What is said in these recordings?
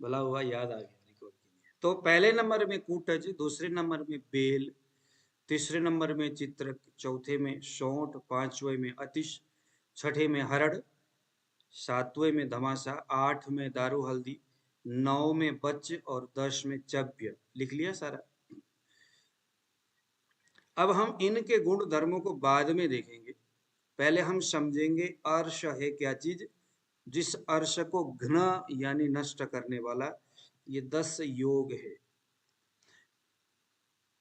भला हुआ याद आ गया रिकॉर्ड के लिए। तो पहले नंबर में कूटज, दूसरे नंबर में बेल, तीसरे नंबर में चित्रक, चौथे में सौंठ, पांचवें में अतिश, छठे में हरड़, सातवें में धमासा, आठ में दारू हल्दी, नौ में बच्च और 10 में चव्य। लिख लिया सारा। अब हम इनके गुण धर्मों को बाद में देखेंगे, पहले हम समझेंगे अर्श है क्या चीज। जिस अर्श को घ्न यानी नष्ट करने वाला, ये 10 योग है।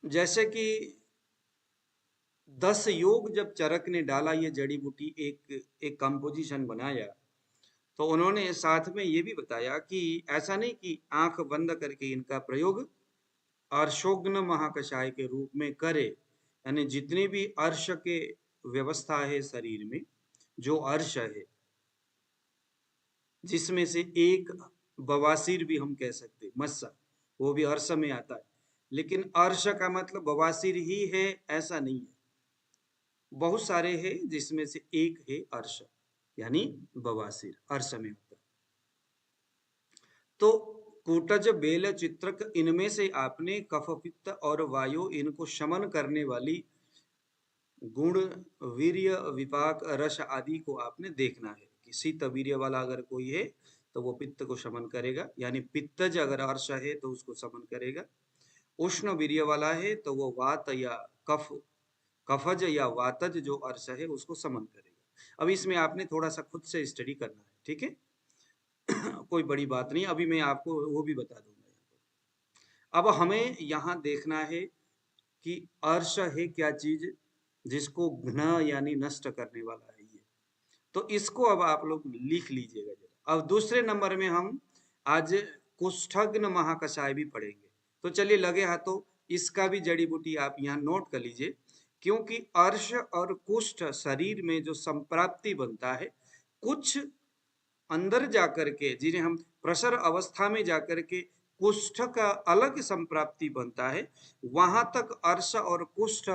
जैसे कि 10 योग जब चरक ने डाला, ये जड़ी बूटी एक कंपोजिशन बनाया, तो उन्होंने साथ में ये भी बताया कि ऐसा नहीं कि आंख बंद करके इनका प्रयोग अर्शोग्न महाकषाय के रूप में करे, यानी जितनी भी अर्श के व्यवस्था है शरीर में, जो अर्श है, जिसमें से एक बवासीर भी हम कह सकते हैं, मस्सा, वो भी अर्श में आता है। लेकिन अर्श का मतलब बवासीर ही है ऐसा नहीं है, बहुत सारे हैं जिसमें से एक है अर्श, यानी बवासीर अर्श में होता है। तो कूटज, बेल, चित्रक, इनमें से आपने कफ, पित्त और वायु, इनको शमन करने वाली गुण, वीर्य, विपाक, रस आदि को आपने देखना है कि शीत वीर्य वाला अगर कोई है तो वो पित्त को शमन करेगा, यानी पित्तज अगर अर्श है तो उसको शमन करेगा। उष्ण वीर्य वाला है तो वो वात या कफ, कफज या वातज जो अर्श है उसको शमन करेगा। अब इसमें आपने थोड़ा सा खुद से स्टडी करना है, ठीक है। कोई बड़ी बात नहीं, अभी मैं आपको वो भी बता दूंगा यहाँ पर। अब हमें यहाँ देखना है कि अर्श है क्या चीज, जिसको घ्न यानी नष्ट करने वाला है ये। तो इसको अब आप लोग लिख लीजिएगा जरा। अब दूसरे नंबर में हम आज कुष्ठग्न महाकषाय भी पढ़ेंगे। तो चलिए लगे हाथों इसका भी जड़ी बूटी आप यहाँ नोट कर लीजिए, क्योंकि अर्श और कुष्ठ शरीर में जो संप्राप्ति बनता है, कुछ अंदर जाकर के जिन्हें हम प्रसर अवस्था में जाकर के कुष्ठ का अलग संप्राप्ति बनता है, वहां तक अर्श और कुष्ठ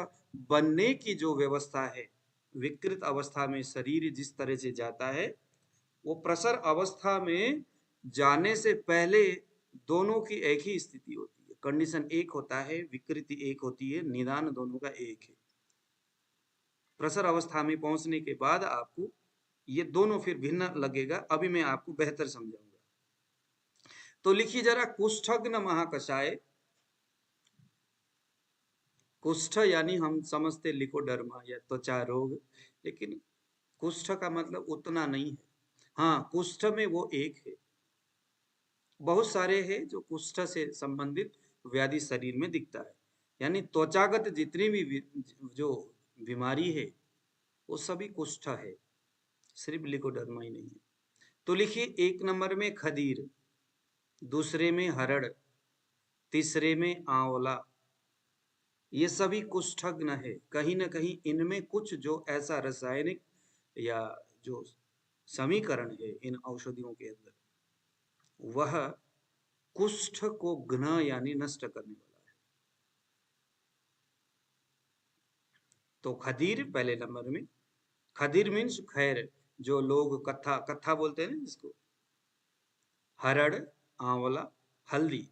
बनने की जो व्यवस्था है, विकृत अवस्था में शरीर जिस तरह से जाता है, वो प्रसर अवस्था में जाने से पहले दोनों की एक ही स्थिति होती है, कंडीशन एक होता है, विकृति एक होती है, निदान दोनों का एक है। प्रसर अवस्था में पहुंचने के बाद आपको ये दोनों फिर भिन्न लगेगा, अभी मैं आपको बेहतर समझाऊंगा। तो लिखिए जरा, कुष्ठग्न महाकषाय। कुष्ठ यानी हम समझते लिकोडर्मा या त्वचा रोग, लेकिन कुष्ठ का मतलब उतना नहीं है। हाँ, कुष्ठ में वो एक है, बहुत सारे हैं जो कुष्ठ से संबंधित व्याधि शरीर में दिखता है, यानी त्वचागत जितनी भी जो बीमारी है वो सभी कुष्ठ है, सिर्फ लिकोडर्मा ही नहीं है। तो लिखिए, एक नंबर में खदीर, दूसरे में हरड़, तीसरे में आंवला, ये सभी कुष्ठग्न है। कहीं ना कहीं इनमें कुछ जो ऐसा रासायनिक या जो समीकरण है इन औषधियों के अंदर, वह कुष्ठ को घ्न यानी नष्ट करने वाला है। तो खदीर पहले नंबर में। खदीर मीन्स खैर, जो लोग कत्था कत्था बोलते हैं ना जिसको, हरड़, आंवला, हल्दी।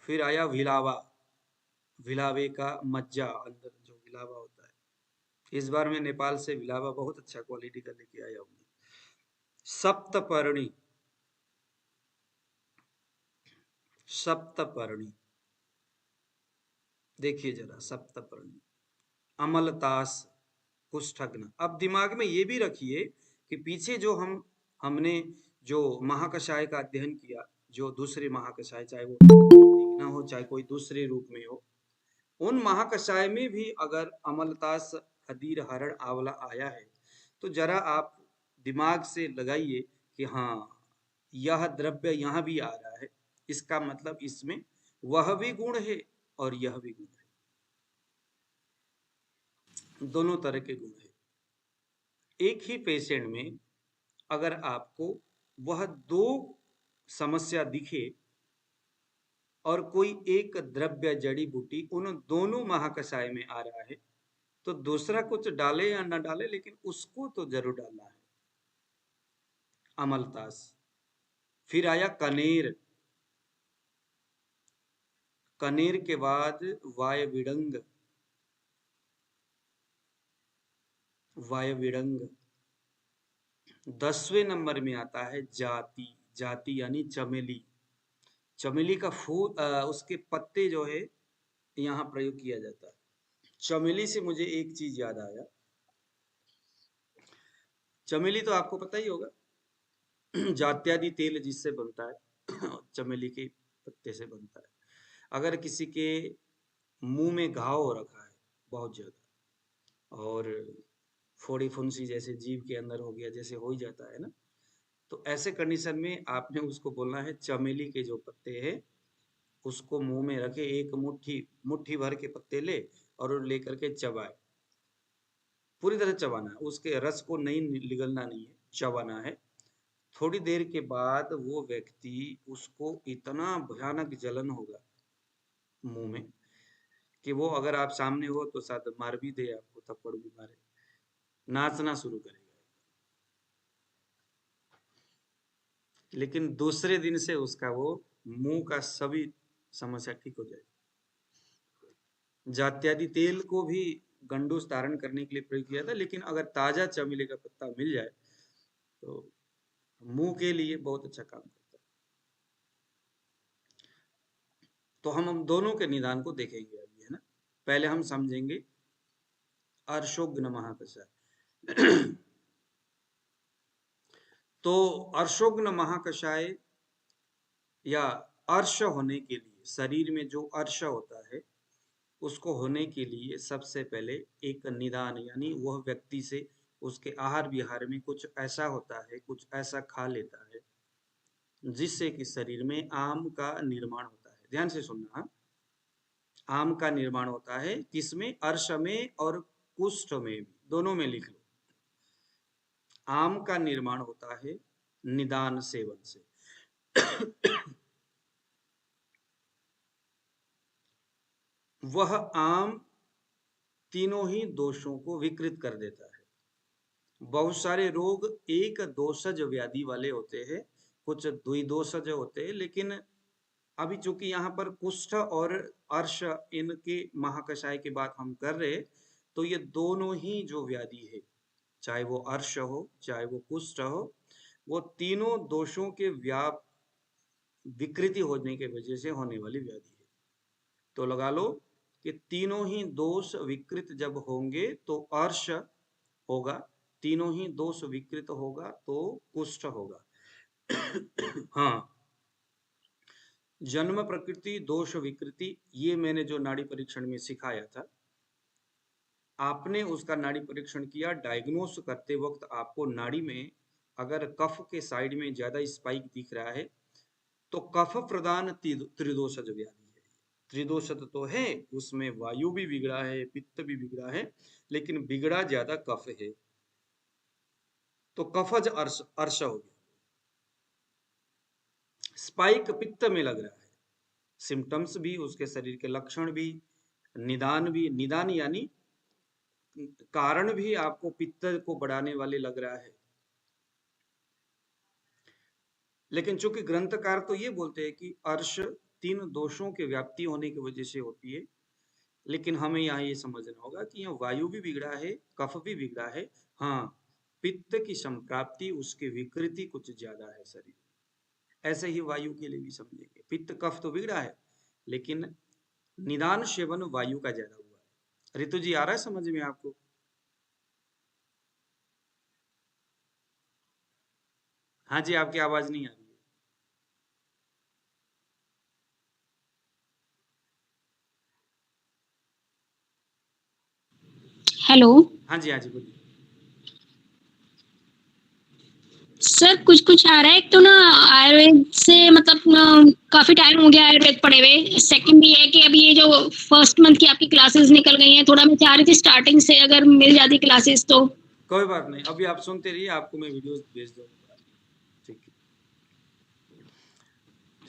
फिर आया विलावा, विलावे का मज्जा, अंदर जो विलावा होता है। इस बार मैं नेपाल से विलावा बहुत अच्छा क्वालिटी का लेके आया हूँ। सप्तपर्णी, सप्तपर्णी, देखिए जरा सप्तपर्णी। अमलतास, कुष्ठग्न। अब दिमाग में ये भी रखिए कि पीछे जो हमने जो महाकषाय का अध्ययन किया, जो दूसरे महाकषाय, चाहे वो न हो चाहे कोई दूसरे रूप में हो, उन महाकषाय में भी अगर अमलतास, खदीर, हरड़, आंवला आया है, तो जरा आप दिमाग से लगाइए कि हाँ, यह द्रव्य यहाँ भी आ रहा है, इसका मतलब इसमें वह भी गुण है और यह भी गुण है, दोनों तरह के गुण है। एक ही पेशेंट में अगर आपको वह दो समस्या दिखे और कोई एक द्रव्य जड़ी बूटी उन दोनों महाकषाय में आ रहा है, तो दूसरा कुछ डाले या न डाले, लेकिन उसको तो जरूर डालना है। अमलतास फिर आया कनेर, कनेर के बाद वायविडंग, वायविडंग। 10वें नंबर में आता है जाति, जाति यानी चमेली। चमेली का फूल उसके पत्ते जो है यहाँ प्रयोग किया जाता है। चमेली से मुझे एक चीज याद आया, चमेली तो आपको पता ही होगा, जात्यादि तेल जिससे बनता है चमेली के पत्ते से बनता है। अगर किसी के मुंह में घाव हो रखा है बहुत ज्यादा, और फोड़ी फुंसी जैसे जीभ के अंदर हो गया, जैसे हो ही जाता है ना, तो ऐसे कंडीशन में आपने उसको बोलना है चमेली के जो पत्ते हैं उसको मुंह में रखे, एक मुट्ठी मुट्ठी भर के पत्ते ले और लेकर के चबाए, पूरी तरह चबाना है, उसके रस को नहीं निगलना नहीं है, चबाना है। थोड़ी देर के बाद वो व्यक्ति, उसको इतना भयानक जलन होगा मुंह में कि वो अगर आप सामने हो तो शायद मार भी दे, आपको थप्पड़ भी मारे, नाचना शुरू करेगा। लेकिन दूसरे दिन से उसका वो मुंह का सभी समस्या ठीक हो जाएगी। जात्यादि तेल को भी गंडूस धारण करने के लिए प्रयोग किया था, लेकिन अगर ताजा चमेली का पत्ता मिल जाए तो मुंह के लिए बहुत अच्छा काम करता है। तो हम दोनों के निदान को देखेंगे अभी, है ना। पहले हम समझेंगे अर्शोग्न महाकषाय। तो अर्शोग्न महाकषाय या अर्श होने के लिए, शरीर में जो अर्श होता है उसको होने के लिए सबसे पहले एक निदान, यानी वह व्यक्ति से उसके आहार विहार में कुछ ऐसा होता है, कुछ ऐसा खा लेता है जिससे कि शरीर में आम का निर्माण होता है। ध्यान से सुनना, हाँ? आम का निर्माण होता है किसमें? अर्श में और कुष्ठ में भी, दोनों में लिख लो। आम का निर्माण होता है निदान सेवन से। वह आम तीनों ही दोषों को विकृत कर देता है। बहुत सारे रोग एक दोषज व्याधि वाले होते हैं, कुछ द्विदोषज होते हैं, लेकिन अभी चूंकि यहाँ पर कुष्ठ और अर्श इनके महाकषाय की बात हम कर रहे हैं, तो ये दोनों ही जो व्याधि है, चाहे वो अर्श हो चाहे वो कुष्ठ हो, वो तीनों दोषों के विकृति होने के वजह से होने वाली व्याधि है। तो लगा लो कि तीनों ही दोष विकृत जब होंगे तो अर्श होगा, तीनों ही दोष विकृत होगा तो कुष्ठ होगा। हाँ, जन्म प्रकृति दोष विकृति, ये मैंने जो नाड़ी परीक्षण में सिखाया था, आपने उसका नाड़ी परीक्षण किया, डायग्नोस करते वक्त आपको नाड़ी में अगर कफ के साइड में ज्यादा स्पाइक दिख रहा है तो कफ प्रदान त्रिदोषज व्याधि है। त्रिदोषज तो है, उसमें वायु भी बिगड़ा है, पित्त भी बिगड़ा है, लेकिन बिगड़ा ज्यादा कफ है, तो कफज अर्श अर्श हो गया। स्पाइक पित्त में लग रहा है, सिम्टम्स भी, उसके शरीर के लक्षण भी, निदान भी, निदान यानी कारण भी आपको पित्त को बढ़ाने वाले लग रहा है। लेकिन चूंकि ग्रंथकार तो ये बोलते हैं कि अर्श तीन दोषों के व्याप्ति होने की वजह से होती है, लेकिन हमें यहाँ ये समझना होगा कि यहाँ वायु भी बिगड़ा है, कफ भी बिगड़ा है। हाँ, पित्त की संप्राप्ति, उसकी विकृति कुछ ज्यादा है शरीर में। ऐसे ही वायु के लिए भी समझेंगे, पित्त कफ तो बिगड़ा है, लेकिन निदान सेवन वायु का ज्यादा हुआ है। ऋतु जी, आ रहा है समझ में आपको? हाँ जी, आपकी आवाज नहीं आ रही है। हेलो हाँ जी, हाँ जी, बोलिए। सर, कुछ कुछ आ रहा है। एक तो ना आयुर्वेद से मतलब काफी टाइम हो गया आयुर्वेद पढ़े हुए। सेकंड ये है कि अभी ये जो फर्स्ट मंथ की आपकी क्लासेस निकल गई हैं, थोड़ा मैं चाह रही थी स्टार्टिंग से अगर मिल जाती क्लासेस तो। कोई बात नहीं, अभी आप सुनते रहिए, आपको मैं वीडियोस भेज दूंगा। ठीक है,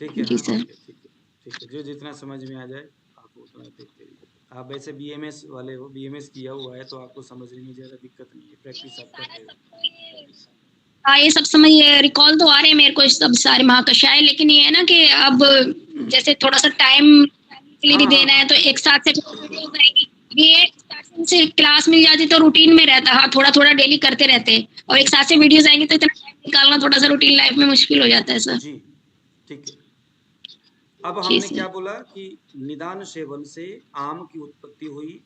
ठीक है, जी हाँ, सर। ठीक है, ठीक है, ठीक है, जो जितना समझ में आ जाए आप उतना देखते रहिए। आप वैसे बीएमएस वाले हो, बीएमएस किया हुआ है तो आपको समझने में ज्यादा दिक्कत नहीं है, प्रैक्टिस आप करते हो। हाँ, ये सब समझ रिकॉल तो आ रहे हैं मेरे को सब सारे महाकषाय, लेकिन ये है ना कि अब जैसे थोड़ा सा टाइम के लिए भी हाँ देना है, तो एक साथ से वीडियो जाएगी। ये स्टार्टिंग से क्लास मिल जाती तो रूटीन में रहता, हाँ थोड़ा थोड़ा डेली करते रहते, और एक साथ से वीडियोस आएंगे तो इतना टाइम निकालना थोड़ा सा रूटीन लाइफ में मुश्किल हो जाता है सर। जी, ठीक है। अब जी हमने क्या सर। बोला कि निदान सेवन से आम की उत्पत्ति हुई,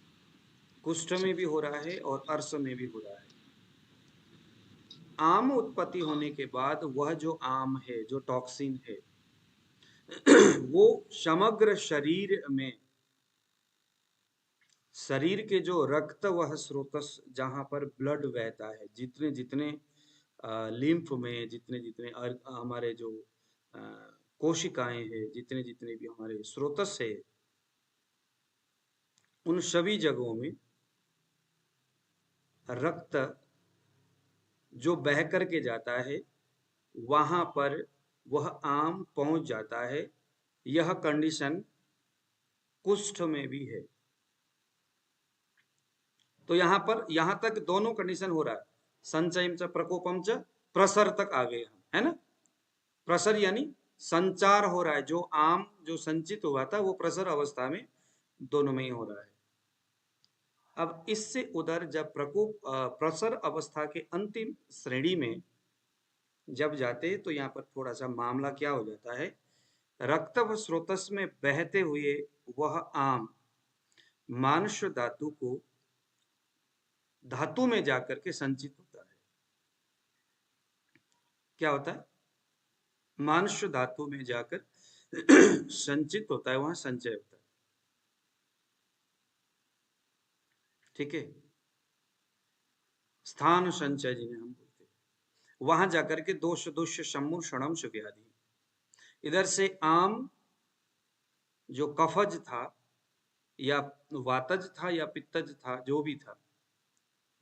कुष्ठ में भी हो रहा है और अर्श में भी हो रहा है। आम उत्पत्ति होने के बाद वह जो आम है, जो टॉक्सिन है, वो समग्र शरीर में, शरीर के जो रक्त वह स्रोतस जहां पर ब्लड बहता है, जितने जितने लिम्फ में जितने जितने हमारे जो अ, कोशिकाएं हैं, जितने जितने भी हमारे स्रोतस है, उन सभी जगहों में रक्त जो बह करके जाता है, वहां पर वह आम पहुंच जाता है। यह कंडीशन कुष्ठ में भी है। तो यहां तक दोनों कंडीशन हो रहा है, संचयम च प्रकोपम च, प्रसर तक आ गए हम, है ना। प्रसर यानी संचार हो रहा है, जो आम जो संचित हुआ था वो प्रसर अवस्था में दोनों में ही हो रहा है। अब इससे उधर जब प्रसर अवस्था के अंतिम श्रेणी में जब जाते, तो यहाँ पर थोड़ा सा मामला क्या हो जाता है, रक्त व स्रोतस में बहते हुए वह आम मांस धातु को धातु में जाकर के संचित होता है। क्या होता है, मांस धातु में जाकर संचित होता है, वहां संचय होता है। ठीक है, स्थान संचय जिन्हें हम बोलते हैं, वहां जाकर के दोष दुष्य सम्मूर क्षणम व्याधि, इधर से आम जो कफज था या वातज था या पित्तज था, जो भी था,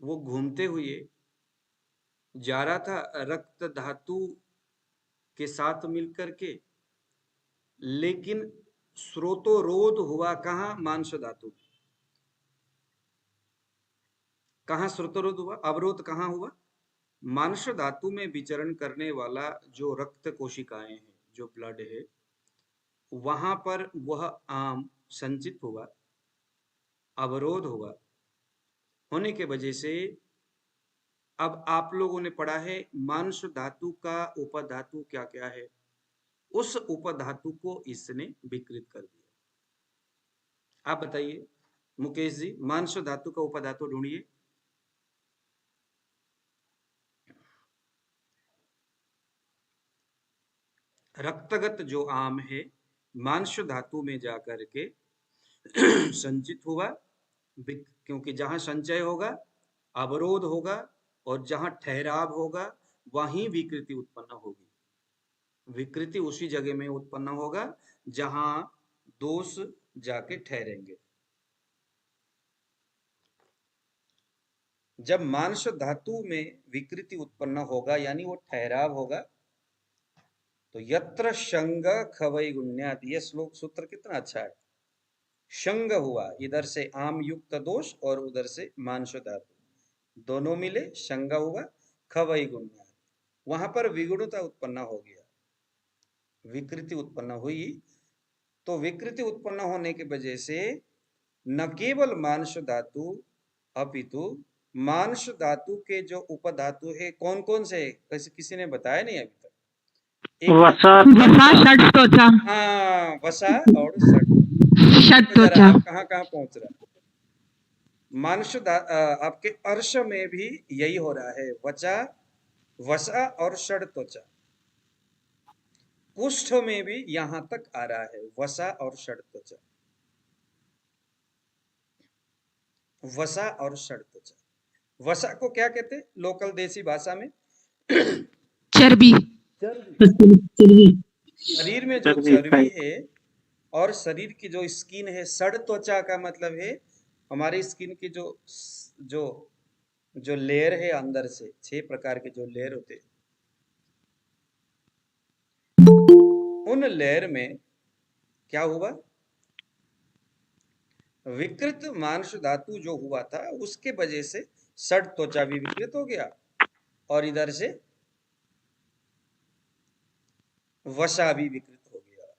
वो घूमते हुए जा रहा था रक्त धातु के साथ मिलकर के, लेकिन स्रोतोरोध हुआ कहाँ, मांस धातु। कहाँ स्रोतोरोध हुआ, अवरोध कहाँ हुआ, मांस धातु में विचरण करने वाला जो रक्त कोशिकाएं हैं, जो ब्लड है, वहां पर वह आम संचित हुआ, अवरोध हुआ। होने के वजह से अब आप लोगों ने पढ़ा है मांस धातु का उपधातु क्या क्या है, उस उपधातु को इसने विकृत कर दिया। आप बताइए मुकेश जी, मांस धातु का उपधातु ढूंढिए। रक्तगत जो आम है, मांस धातु में जाकर के संचित हुआ, क्योंकि जहां संचय होगा अवरोध होगा, और जहां ठहराव होगा वहीं विकृति उत्पन्न होगी। विकृति उसी जगह में उत्पन्न होगा जहां दोष जाके ठहरेंगे। जब मांस धातु में विकृति उत्पन्न होगा यानी वो ठहराव होगा, तो यत्र शंग खवई गुण्यात, ये श्लोक सूत्र कितना अच्छा है। शंग हुआ, इधर से आम युक्त दोष और उधर से मांस धातु, दोनों मिले शंग हुआ, खवई गुण्यात, वहां पर विगुणता उत्पन्न हो गया, विकृति उत्पन्न हुई। तो विकृति उत्पन्न होने की वजह से न केवल मांस धातु अपितु मांस धातु के जो उपधातु है, कौन कौन से, किसी ने बताया नहीं अभी तक। वसा षट त्वचा, हाँ, वसा और षट। षट तो जरा त्वचा, आप कहाँ कहाँ पहुंच रहा है। आपके अर्श में भी यही हो रहा है, वचा वसा और षड त्वचा। कुष्ठ में भी यहां तक आ रहा है, वसा और षड त्वचा, वसा और षड त्वचा। वसा को क्या कहते हैं लोकल देसी भाषा में, चर्बी, शरीर में जो चर्बी है और शरीर की जो स्किन है। षड त्वचा का मतलब है हमारी स्किन की जो जो जो लेयर है, अंदर से 6 प्रकार के जो लेयर होते हैं, उन लेयर में क्या हुआ, विकृत मांस धातु जो हुआ था उसके वजह से षड त्वचा भी विकृत हो गया, और इधर से वसा भी विकृत हो गया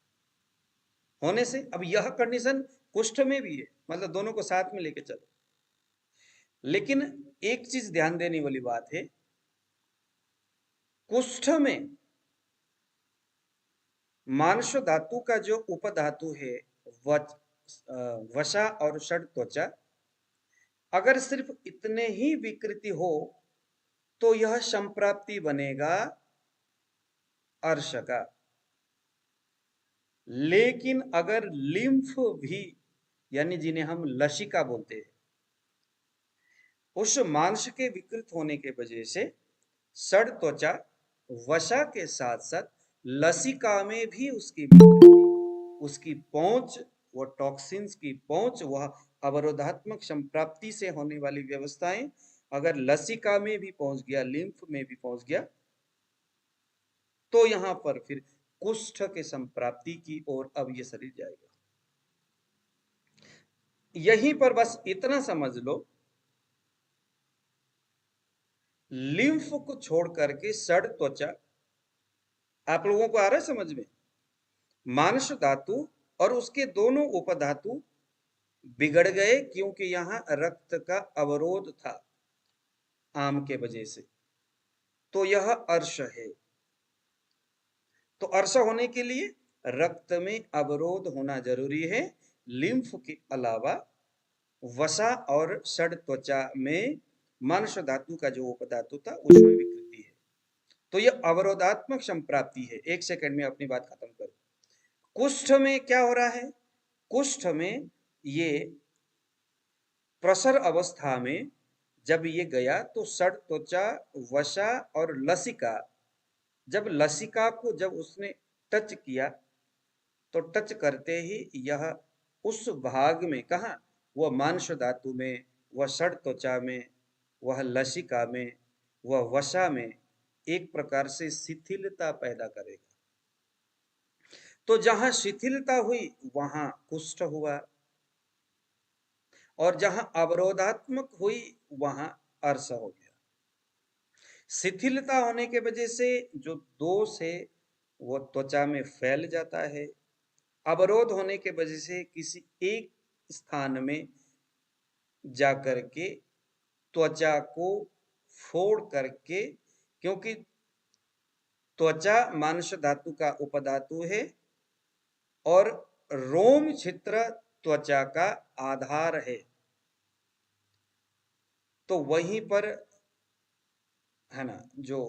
होने से। अब यह कंडीशन कुष्ठ में भी है, मतलब दोनों को साथ में लेके चलो। लेकिन एक चीज ध्यान देने वाली बात है, कुष्ठ में मांस धातु का जो उपधातु है वसा और षड त्वचा, अगर सिर्फ इतने ही विकृति हो तो यह संप्राप्ति बनेगा अर्श का। लेकिन अगर लिम्फ भी, यानी जिन्हें हम लसिका बोलते हैं, उस मांस के विकृत होने के वजह से षड त्वचा वसा के साथ साथ लसिका में भी उसकी विकृति, उसकी पहुंच, वो टॉक्सिन्स की पहुंच, वह अवरोधात्मक संप्राप्ति से होने वाली व्यवस्थाएं अगर लसिका में भी पहुंच गया, लिम्फ में भी पहुंच गया, तो यहां पर फिर कुष्ठ के संप्राप्ति की ओर अब ये शरीर जाएगा। यहीं पर बस इतना समझ लो, लिम्फ को छोड़ करके षड त्वचा, आप लोगों को आ रहा है समझ में? मांस धातु और उसके दोनों उपधातु बिगड़ गए क्योंकि यहां रक्त का अवरोध था आम के वजह से, तो यह अर्श है। तो अर्श होने के लिए रक्त में अवरोध होना जरूरी है। लिम्फ के अलावा वसा और षड त्वचा में मांस धातु का जो उपधातु था उसमें विकृति है, तो यह अवरोधात्मक संप्राप्ति है। एक सेकंड में अपनी बात खत्म करो। कुष्ठ में क्या हो रहा है? कुष्ठ में ये प्रसर अवस्था में जब ये गया तो षड त्वचा, वसा और लसिका, जब लसिका को जब उसने टच किया तो टच करते ही यह उस भाग में, कहा, वह मांस धातु में, वह षड त्वचा में, वह लसिका में, वह वसा में एक प्रकार से शिथिलता पैदा करेगा। तो जहां शिथिलता हुई वहां कुष्ठ हुआ, और जहां अवरोधात्मक हुई वहां अर्श हो गया। शिथिलता होने के वजह से जो दोष है वो त्वचा में फैल जाता है। अवरोध होने के वजह से किसी एक स्थान में जाकर के त्वचा को फोड़ करके, क्योंकि त्वचा मांस धातु का उपधातु है और रोम छिद्र त्वचा का आधार है, तो वहीं पर है ना जो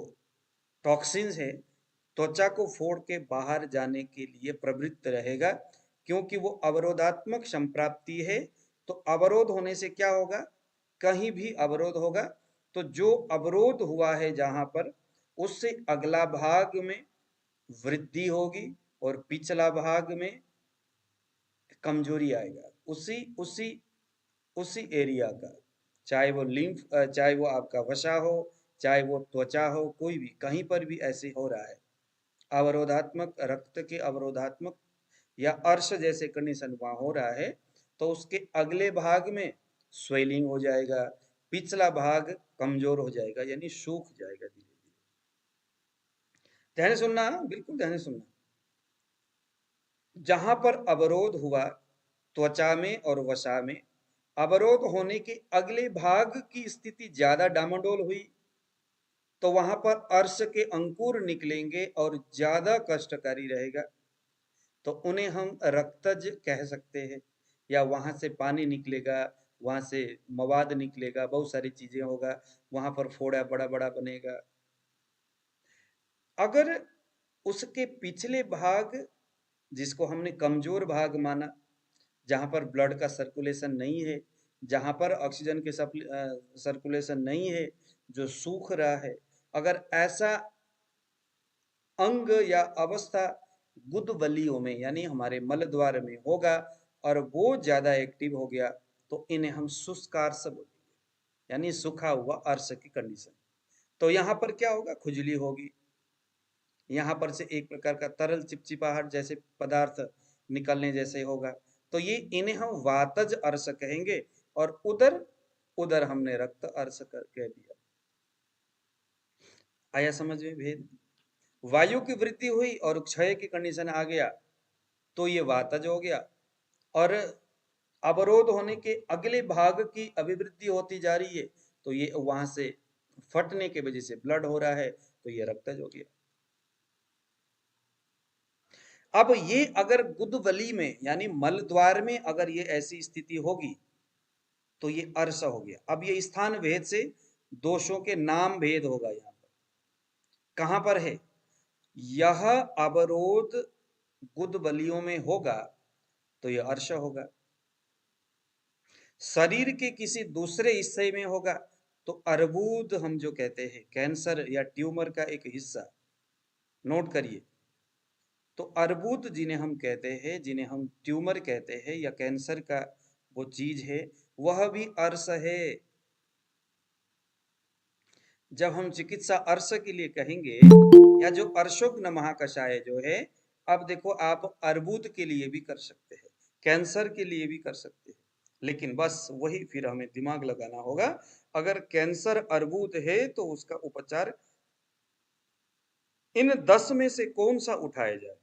टॉक्सिन्स है त्वचा को फोड़ के बाहर जाने के लिए प्रवृत्त रहेगा, क्योंकि वो अवरोधात्मक संप्राप्ति है। तो अवरोध होने से क्या होगा? कहीं भी अवरोध होगा तो जो अवरोध हुआ है जहां पर, उससे अगला भाग में वृद्धि होगी और पिछला भाग में कमजोरी आएगा उसी उसी उसी एरिया का, चाहे वो लिम्फ, चाहे वो आपका वसा हो, चाहे वो त्वचा हो, कोई भी कहीं पर भी ऐसे हो रहा है अवरोधात्मक, रक्त के अवरोधात्मक या अर्श जैसे कंडीशन वहां हो रहा है, तो उसके अगले भाग में स्वेलिंग हो जाएगा, पिछला भाग कमजोर हो जाएगा, यानी सूख जाएगा धीरे धीरे। ध्यान सुनना, बिल्कुल ध्यान सुनना। जहां पर अवरोध हुआ त्वचा में और वसा में, अवरोध होने के अगले भाग की स्थिति ज्यादा डामाडोल हुई तो वहां पर अर्श के अंकुर निकलेंगे और ज्यादा कष्टकारी रहेगा, तो उन्हें हम रक्तज कह सकते हैं। या वहां से पानी निकलेगा, वहां से मवाद निकलेगा, बहुत सारी चीजें होगा, वहां पर फोड़ा बड़ा बड़ा बनेगा। अगर उसके पिछले भाग, जिसको हमने कमजोर भाग माना, जहां पर ब्लड का सर्कुलेशन नहीं है, जहां पर ऑक्सीजन के सर्कुलेशन नहीं है, जो सूख रहा है, अगर ऐसा अंग या अवस्था गुदवलियों में यानी हमारे मलद्वार में होगा और वो ज्यादा एक्टिव हो गया तो इन्हें हम शुष्कार्श बोलेंगे, यानी सूखा हुआ अर्श की कंडीशन। तो यहाँ पर क्या होगा? खुजली होगी, यहाँ पर से एक प्रकार का तरल चिपचिपाहट जैसे पदार्थ निकलने जैसे होगा, तो ये इन्हें हम वातज अर्श कहेंगे। और उधर उधर हमने रक्त अर्श कह दिया। आया समझ में भेद? वायु की वृद्धि हुई और क्षय की कंडीशन आ गया तो ये वातज हो गया, और अवरोध होने के अगले भाग की अभिवृद्धि होती जा रही है तो ये वहां से फटने के वजह से ब्लड हो रहा है तो ये रक्तज हो गया। अब ये अगर गुदवली में यानी मल द्वार में अगर ये ऐसी स्थिति होगी तो ये अर्श हो गया। अब ये स्थान भेद से दोषों के नाम भेद होगा। यहाँ पर कहां पर है, यह अवरोध गुदबलियों में होगा तो यह अर्श होगा। शरीर के किसी दूसरे हिस्से में होगा तो अर्बुद हम जो कहते हैं, कैंसर या ट्यूमर का एक हिस्सा, नोट करिए। तो अर्बुद जिन्हें हम कहते हैं, जिन्हें हम ट्यूमर कहते हैं या कैंसर का वो चीज है, वह भी अर्श है। जब हम चिकित्सा अर्श के लिए कहेंगे, या जो अर्शोग्न महाकषाय जो है, अब देखो आप अर्बुद के लिए भी कर सकते हैं, कैंसर के लिए भी कर सकते हैं, लेकिन बस वही फिर हमें दिमाग लगाना होगा। अगर कैंसर अर्बुद है तो उसका उपचार इन 10 में से कौन सा उठाया जाए?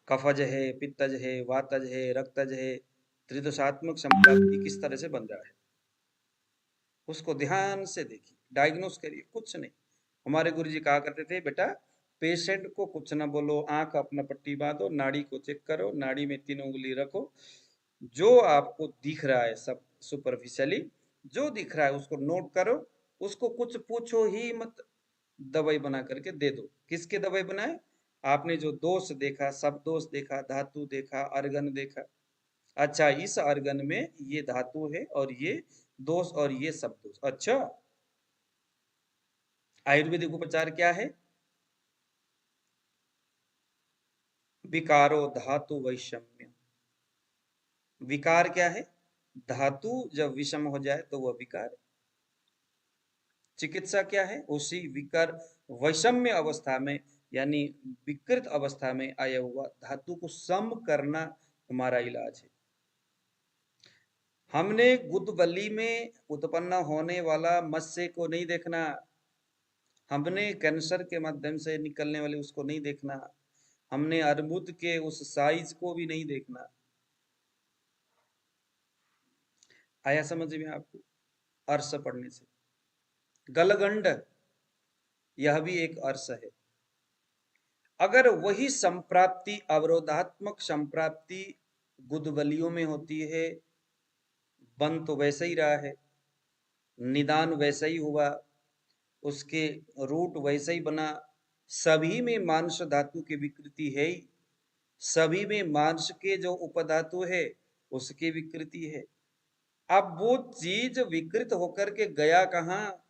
कफज है, पित्तज है, वातज है, रक्तज है, त्रिदोषात्मक संप्राप्ति किस तरह से बन रहा है उसको ध्यान से देखिए, डायग्नोस करिए। कुछ नहीं, हमारे गुरुजी कहा करते थे, बेटा पेशेंट को कुछ ना बोलो, आंख अपना पट्टी बांधो, नाड़ी को चेक करो, नाड़ी में 3 उंगली रखो, जो आपको दिख रहा है सब सुपरफिशियली जो दिख रहा है उसको नोट करो, उसको कुछ पूछो ही मत, दवाई बना करके दे दो। किसके दवाई बनाए? आपने जो दोष देखा, सब दोष देखा, धातु देखा, अर्गन देखा, अच्छा इस अर्गन में ये धातु है और ये दोष और ये सब दोष। अच्छा, आयुर्वेदिक उपचार क्या है? विकारो धातु वैषम्य। विकार क्या है? धातु जब विषम हो जाए तो वह विकार। चिकित्सा क्या है? उसी विकार वैषम्य अवस्था में यानी विकृत अवस्था में आया हुआ धातु को सम करना हमारा इलाज है। हमने गुदबली में उत्पन्न होने वाला मत्स्य को नहीं देखना, हमने कैंसर के माध्यम से निकलने वाले उसको नहीं देखना, हमने अर्बुद के उस साइज को भी नहीं देखना। आया समझ में आपको? अर्श पढ़ने से गलगंड, यह भी एक अर्श है। अगर वही संप्राप्ति, अवरोधात्मक संप्राप्ति गुदबलियों में होती है, बन तो वैसे ही रहा है, निदान वैसा ही हुआ, उसके रूट वैसे ही बना, सभी में मांस धातु की विकृति है ही, सभी में मांस के जो उपधातु है उसकी विकृति है। अब वो चीज विकृत होकर के गया कहाँ?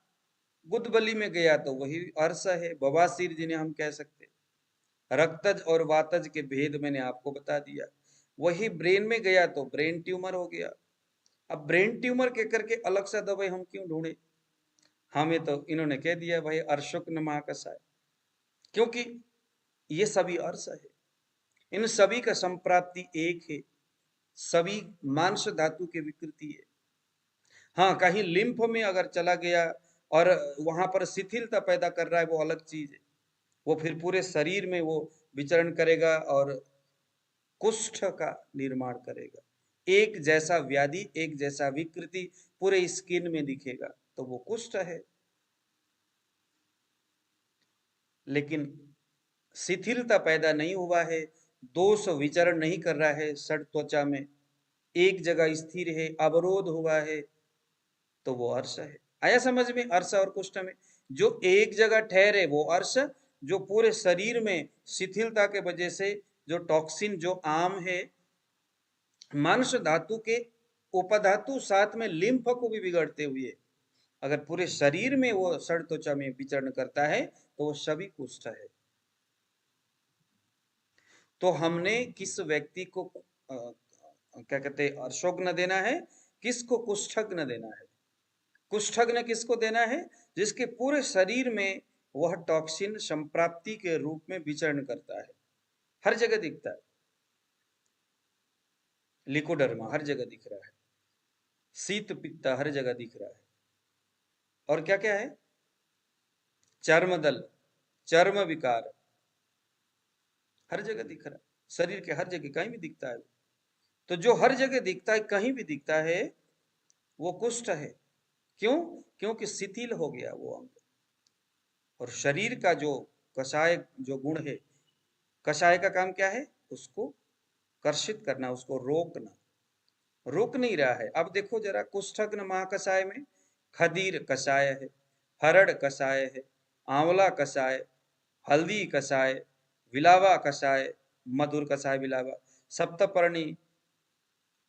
गुदबली में गया तो वही अर्श है, बवासीर जिन्हें हम कह सकते। रक्तज और वातज के भेद मैंने आपको बता दिया। वही ब्रेन में गया तो ब्रेन ट्यूमर हो गया। अब ब्रेन ट्यूमर के करके अलग सा दवाई हम क्यों ढूंढे? हमें तो इन्होंने कह दिया भाई अर्शोग्न महाकषाय, क्योंकि ये सभी अर्श है, इन सभी का संप्राप्ति एक है, सभी मांस धातु की विकृति है। हाँ, कहीं लिम्फ में अगर चला गया और वहां पर शिथिलता पैदा कर रहा है वो अलग चीज है, वो फिर पूरे शरीर में वो विचरण करेगा और कुष्ठ का निर्माण करेगा। एक जैसा व्याधि, एक जैसा विकृति पूरे स्किन में दिखेगा तो वो कुष्ठ है। लेकिन शिथिलता पैदा नहीं हुआ है, दोष विचरण नहीं कर रहा है षड त्वचा में, एक जगह स्थिर है, अवरोध हुआ है तो वो अर्श है। आया समझ में? अर्श और कुष्ठ में जो एक जगह ठहरे वो अर्श, जो पूरे शरीर में शिथिलता के वजह से जो टॉक्सिन जो आम है, मांस धातु के उपधातु साथ में लिम्फ को भी बिगड़ते हुए अगर पूरे शरीर में वो षड त्वचा में विचरण करता है तो वो सभी कुष्ठ है। तो हमने किस व्यक्ति को क्या कहते हैं, अर्शोग्न देना है, किसको कुष्ठग्न देना है? कुष्ठग्न किसको देना है? जिसके पूरे शरीर में वह टॉक्सिन संप्राप्ति के रूप में विचरण करता है, हर जगह दिखता है, लिकोडर्मा हर जगह दिख रहा है, शीत पित्त हर जगह दिख रहा है, और क्या क्या है, चर्मदल, चर्म विकार, हर जगह दिख रहा है, शरीर के हर जगह कहीं भी दिखता है। तो जो हर जगह दिखता है, कहीं भी दिखता है, वो कुष्ठ है। क्यों? क्योंकि शिथिल हो गया वो अंग। और शरीर का जो कषाय जो गुण है, कषाय का काम क्या है? उसको कर्षित करना, उसको रोकना। रोक नहीं रहा है। अब देखो जरा, कुष्ठग्न महाकषाय में खदीर कषाय है, हरड़ कषाय है, आंवला कषाय, हल्दी कषाय, विलावा कषाय, मधुर कषाय विलावा, सप्तपर्णी,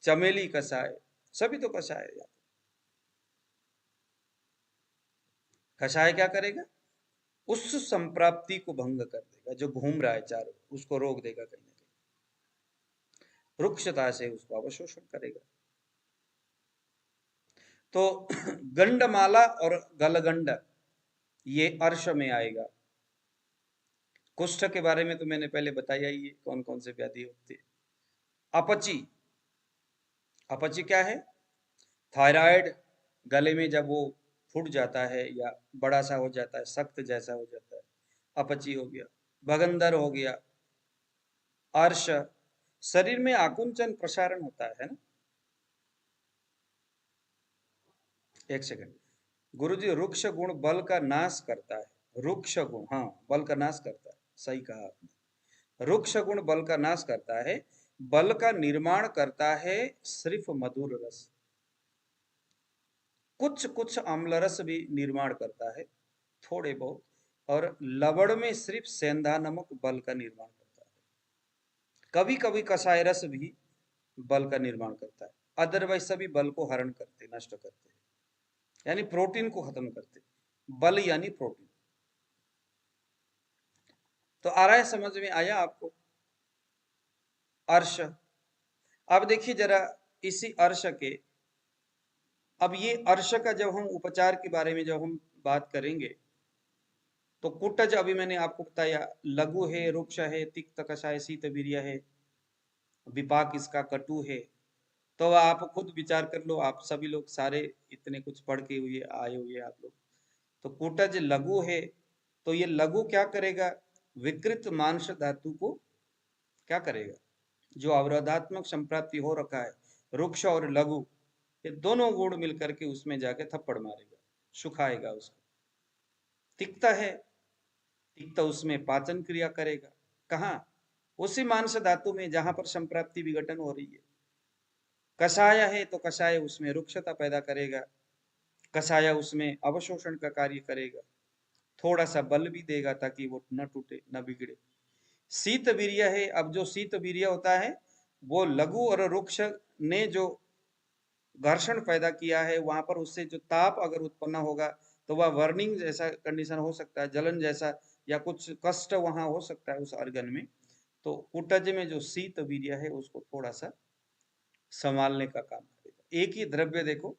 चमेली कषाय, सभी तो कषाय है। कषाय क्या करेगा? उस संप्राप्ति को भंग कर देगा जो घूम रहा है चारों, उसको रोक देगा कहीं ना कहीं, रुक्षता से उसको अवशोषण करेगा। तो गंडमाला और गलगंड ये अर्श में आएगा। कुष्ठ के बारे में तो मैंने पहले बताया ही है, कौन कौन से व्याधि होते हैं। अपची, अपची क्या है? थायराइड गले में जब वो फूट जाता है या बड़ा सा हो जाता है, सख्त जैसा हो जाता है, अपची हो गया। भगंदर हो गया। अर्श, शरीर में आकुंचन प्रसारण होता है ना। एक सेकंड गुरुजी, रुक्ष गुण बल का नाश करता है। रुक्ष गुण, हाँ, बल का नाश करता है, सही कहा आपने। रुक्ष गुण बल का नाश करता है, बल का निर्माण करता है सिर्फ मधुर रस। कुछ कुछ अम्ल रस भी निर्माण करता है, थोड़े बहुत। और लवण में सिर्फ सेंधा नमक बल का निर्माण करता है। कभी कभी कषाय रस भी बल का निर्माण करता है, अदरवाइज सभी बल को हरण करते, नष्ट करते, यानी प्रोटीन को खत्म करते। बल यानी प्रोटीन। तो आ रहा है, समझ में आया आपको? अर्श। अब देखिए जरा इसी अर्श के, अब ये अर्श का जब हम उपचार के बारे में जब हम बात करेंगे, तो कुटज अभी मैंने आपको बताया, लघु है, रुक्ष है, तिक्त कषाय, शीत वीर्य है, विपाक इसका कटु है। तो आप खुद विचार कर लो, आप सभी लोग सारे इतने कुछ पढ़ के हुए आए हुए आप लोग। तो कुटज लघु है, तो ये लघु क्या करेगा? विकृत मांस धातु को क्या करेगा? जो अवरोधात्मक संप्राप्ति हो रखा है, रुक्ष और लघु, ये दोनों गुण मिलकर के उसमें जाके थप्पड़ मारेगा, सुखाएगा उसको। तिक्त है, तिक्त उसमें पाचन क्रिया करेगा। कहाँ? उसी मांस धातु में जहां पर संप्राप्ति विघटन हो रही है। कषाय है तो कषाय उसमें रुक्षता पैदा करेगा, कषाय उसमें अवशोषण का कार्य करेगा, थोड़ा सा बल भी देगा ताकि वो न टूटे न बिगड़े। शीत वीर्य है, अब जो शीत वीर्य होता है वो लघु और रुक्ष ने जो घर्षण पैदा किया है, वहां पर उससे जो ताप अगर उत्पन्न होगा तो वह वर्निंग जैसा कंडीशन हो सकता है, जलन जैसा, या कुछ कष्ट वहां हो सकता है उस अर्गन में। तो कुटज में जो शीत वीर्य है उसको थोड़ा सा संभालने का काम करेगा। एक ही द्रव्य देखो,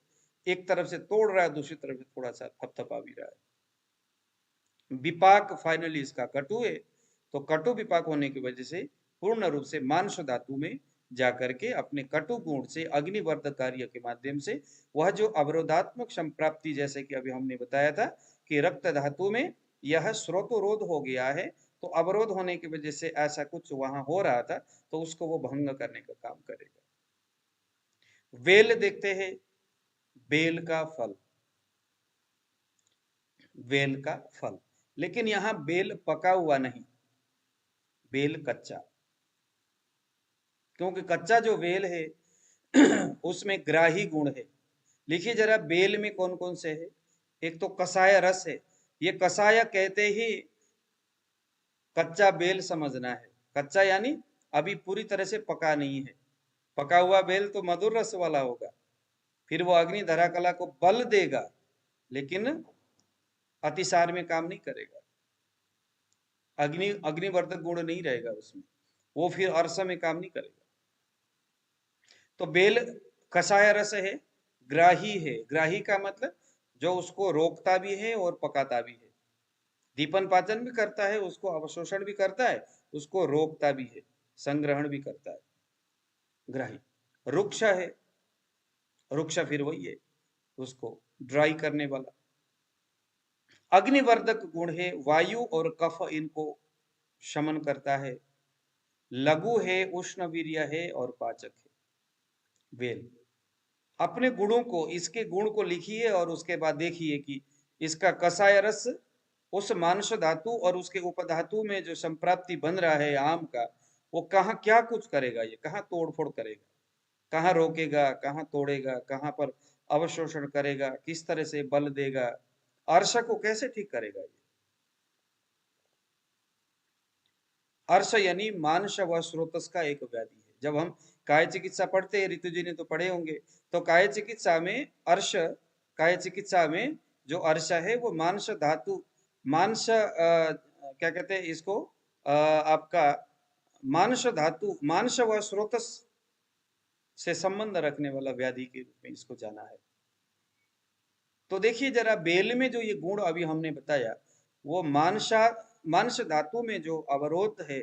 एक तरफ से तोड़ रहा है, दूसरी तरफ से थोड़ा सा थपथपा भी रहा है। विपाक फाइनली इसका कटु है, तो कटु विपाक होने की वजह से पूर्ण रूप से मांस धातु में जाकर के अपने कटु गुण से अग्निवर्धक कार्य के माध्यम से वह जो अवरोधात्मक संप्राप्ति, जैसे कि अभी हमने बताया था कि रक्त धातु में यह स्रोतोरोध हो गया है, तो अवरोध होने की वजह से ऐसा कुछ वहां हो रहा था, तो उसको वो भंग करने का काम करेगा। वेल देखते हैं, बेल का फल, बेल का फल, लेकिन यहां बेल पका हुआ नहीं, बेल कच्चा। क्योंकि कच्चा जो बेल है उसमें ग्राही गुण है। लिखिए जरा, बेल में कौन कौन से है? एक तो कषाय रस है, ये कषाय कहते ही कच्चा बेल समझना है। कच्चा यानी अभी पूरी तरह से पका नहीं है। पका हुआ बेल तो मधुर रस वाला होगा, फिर वो अग्नि धरा कला को बल देगा, लेकिन अतिसार में काम नहीं करेगा, अग्निवर्धक गुण नहीं रहेगा उसमें, वो फिर अर्श में काम नहीं करेगा। तो बेल कषाय रस है, ग्राही है। ग्राही का मतलब जो उसको रोकता भी है और पकाता भी है, दीपन पाचन भी करता है, उसको अवशोषण भी करता है, उसको रोकता भी है, संग्रहण भी करता है, ग्राही। रुक्ष है, रुक्ष फिर वही है, उसको ड्राई करने वाला। अग्निवर्धक गुण है, वायु और कफ इनको शमन करता है, लघु है, उष्ण वीर्य है और पाचक है। वेल अपने गुणों को, इसके गुण को लिखिए और उसके बाद देखिए कि इसका कषाय रस उस मांस धातु और उसके उपधातु में जो संप्राप्ति बन रहा है आम का, वो कहाँ क्या कुछ करेगा, ये कहाँ तोड़फोड़ करेगा, कहाँ रोकेगा, कहाँ तोड़ेगा, कहाँ पर अवशोषण करेगा, किस तरह से बल देगा, अर्श को कैसे ठीक करेगा। ये अर्श यानी मानस व स्रोतस का एक व्याधि है। जब हम काय चिकित्सा पढ़ते हैं, ऋतु जी ने तो पढ़े होंगे, तो काय चिकित्सा में अर्श, काय चिकित्सा में जो अर्श है वो मांस धातु, मांस क्या कहते हैं इसको, आपका मांस धातु, मांस व स्रोतस से संबंध रखने वाला व्याधि के रूप में इसको जाना है। तो देखिए जरा बेल में जो ये गुण अभी हमने बताया, वो मांस धातु में जो अवरोध है,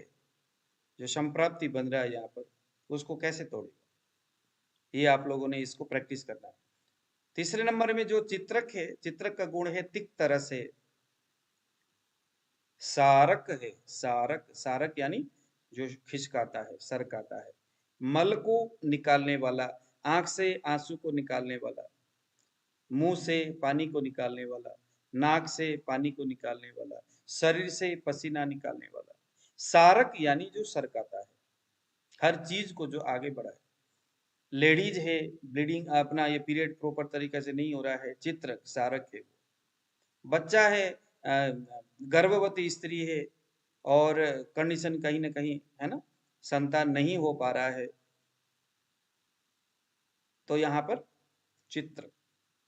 जो संप्राप्ति बन रहा है यहाँ पर, उसको कैसे तोड़ेगा, ये आप लोगों ने इसको प्रैक्टिस करना है। तीसरे नंबर में जो चित्रक है, चित्रक का गुण है तिक्त रस है, सारक है, सारक, सारक यानी जो खिसकाता है, सरकाता है, मल को निकालने वाला, आंख से आंसू को निकालने वाला, मुंह से पानी को निकालने वाला, नाक से पानी को निकालने वाला, शरीर से पसीना निकालने वाला। सारक यानी जो सरकाता है, हर चीज को जो आगे बढ़ाए। लेडीज है, ब्लीडिंग अपना ये पीरियड प्रॉपर तरीके से नहीं हो रहा है, चित्रक सारक है। बच्चा है, गर्भवती स्त्री है और कंडीशन कहीं ना कहीं है ना, संतान नहीं हो पा रहा है, तो यहाँ पर चित्र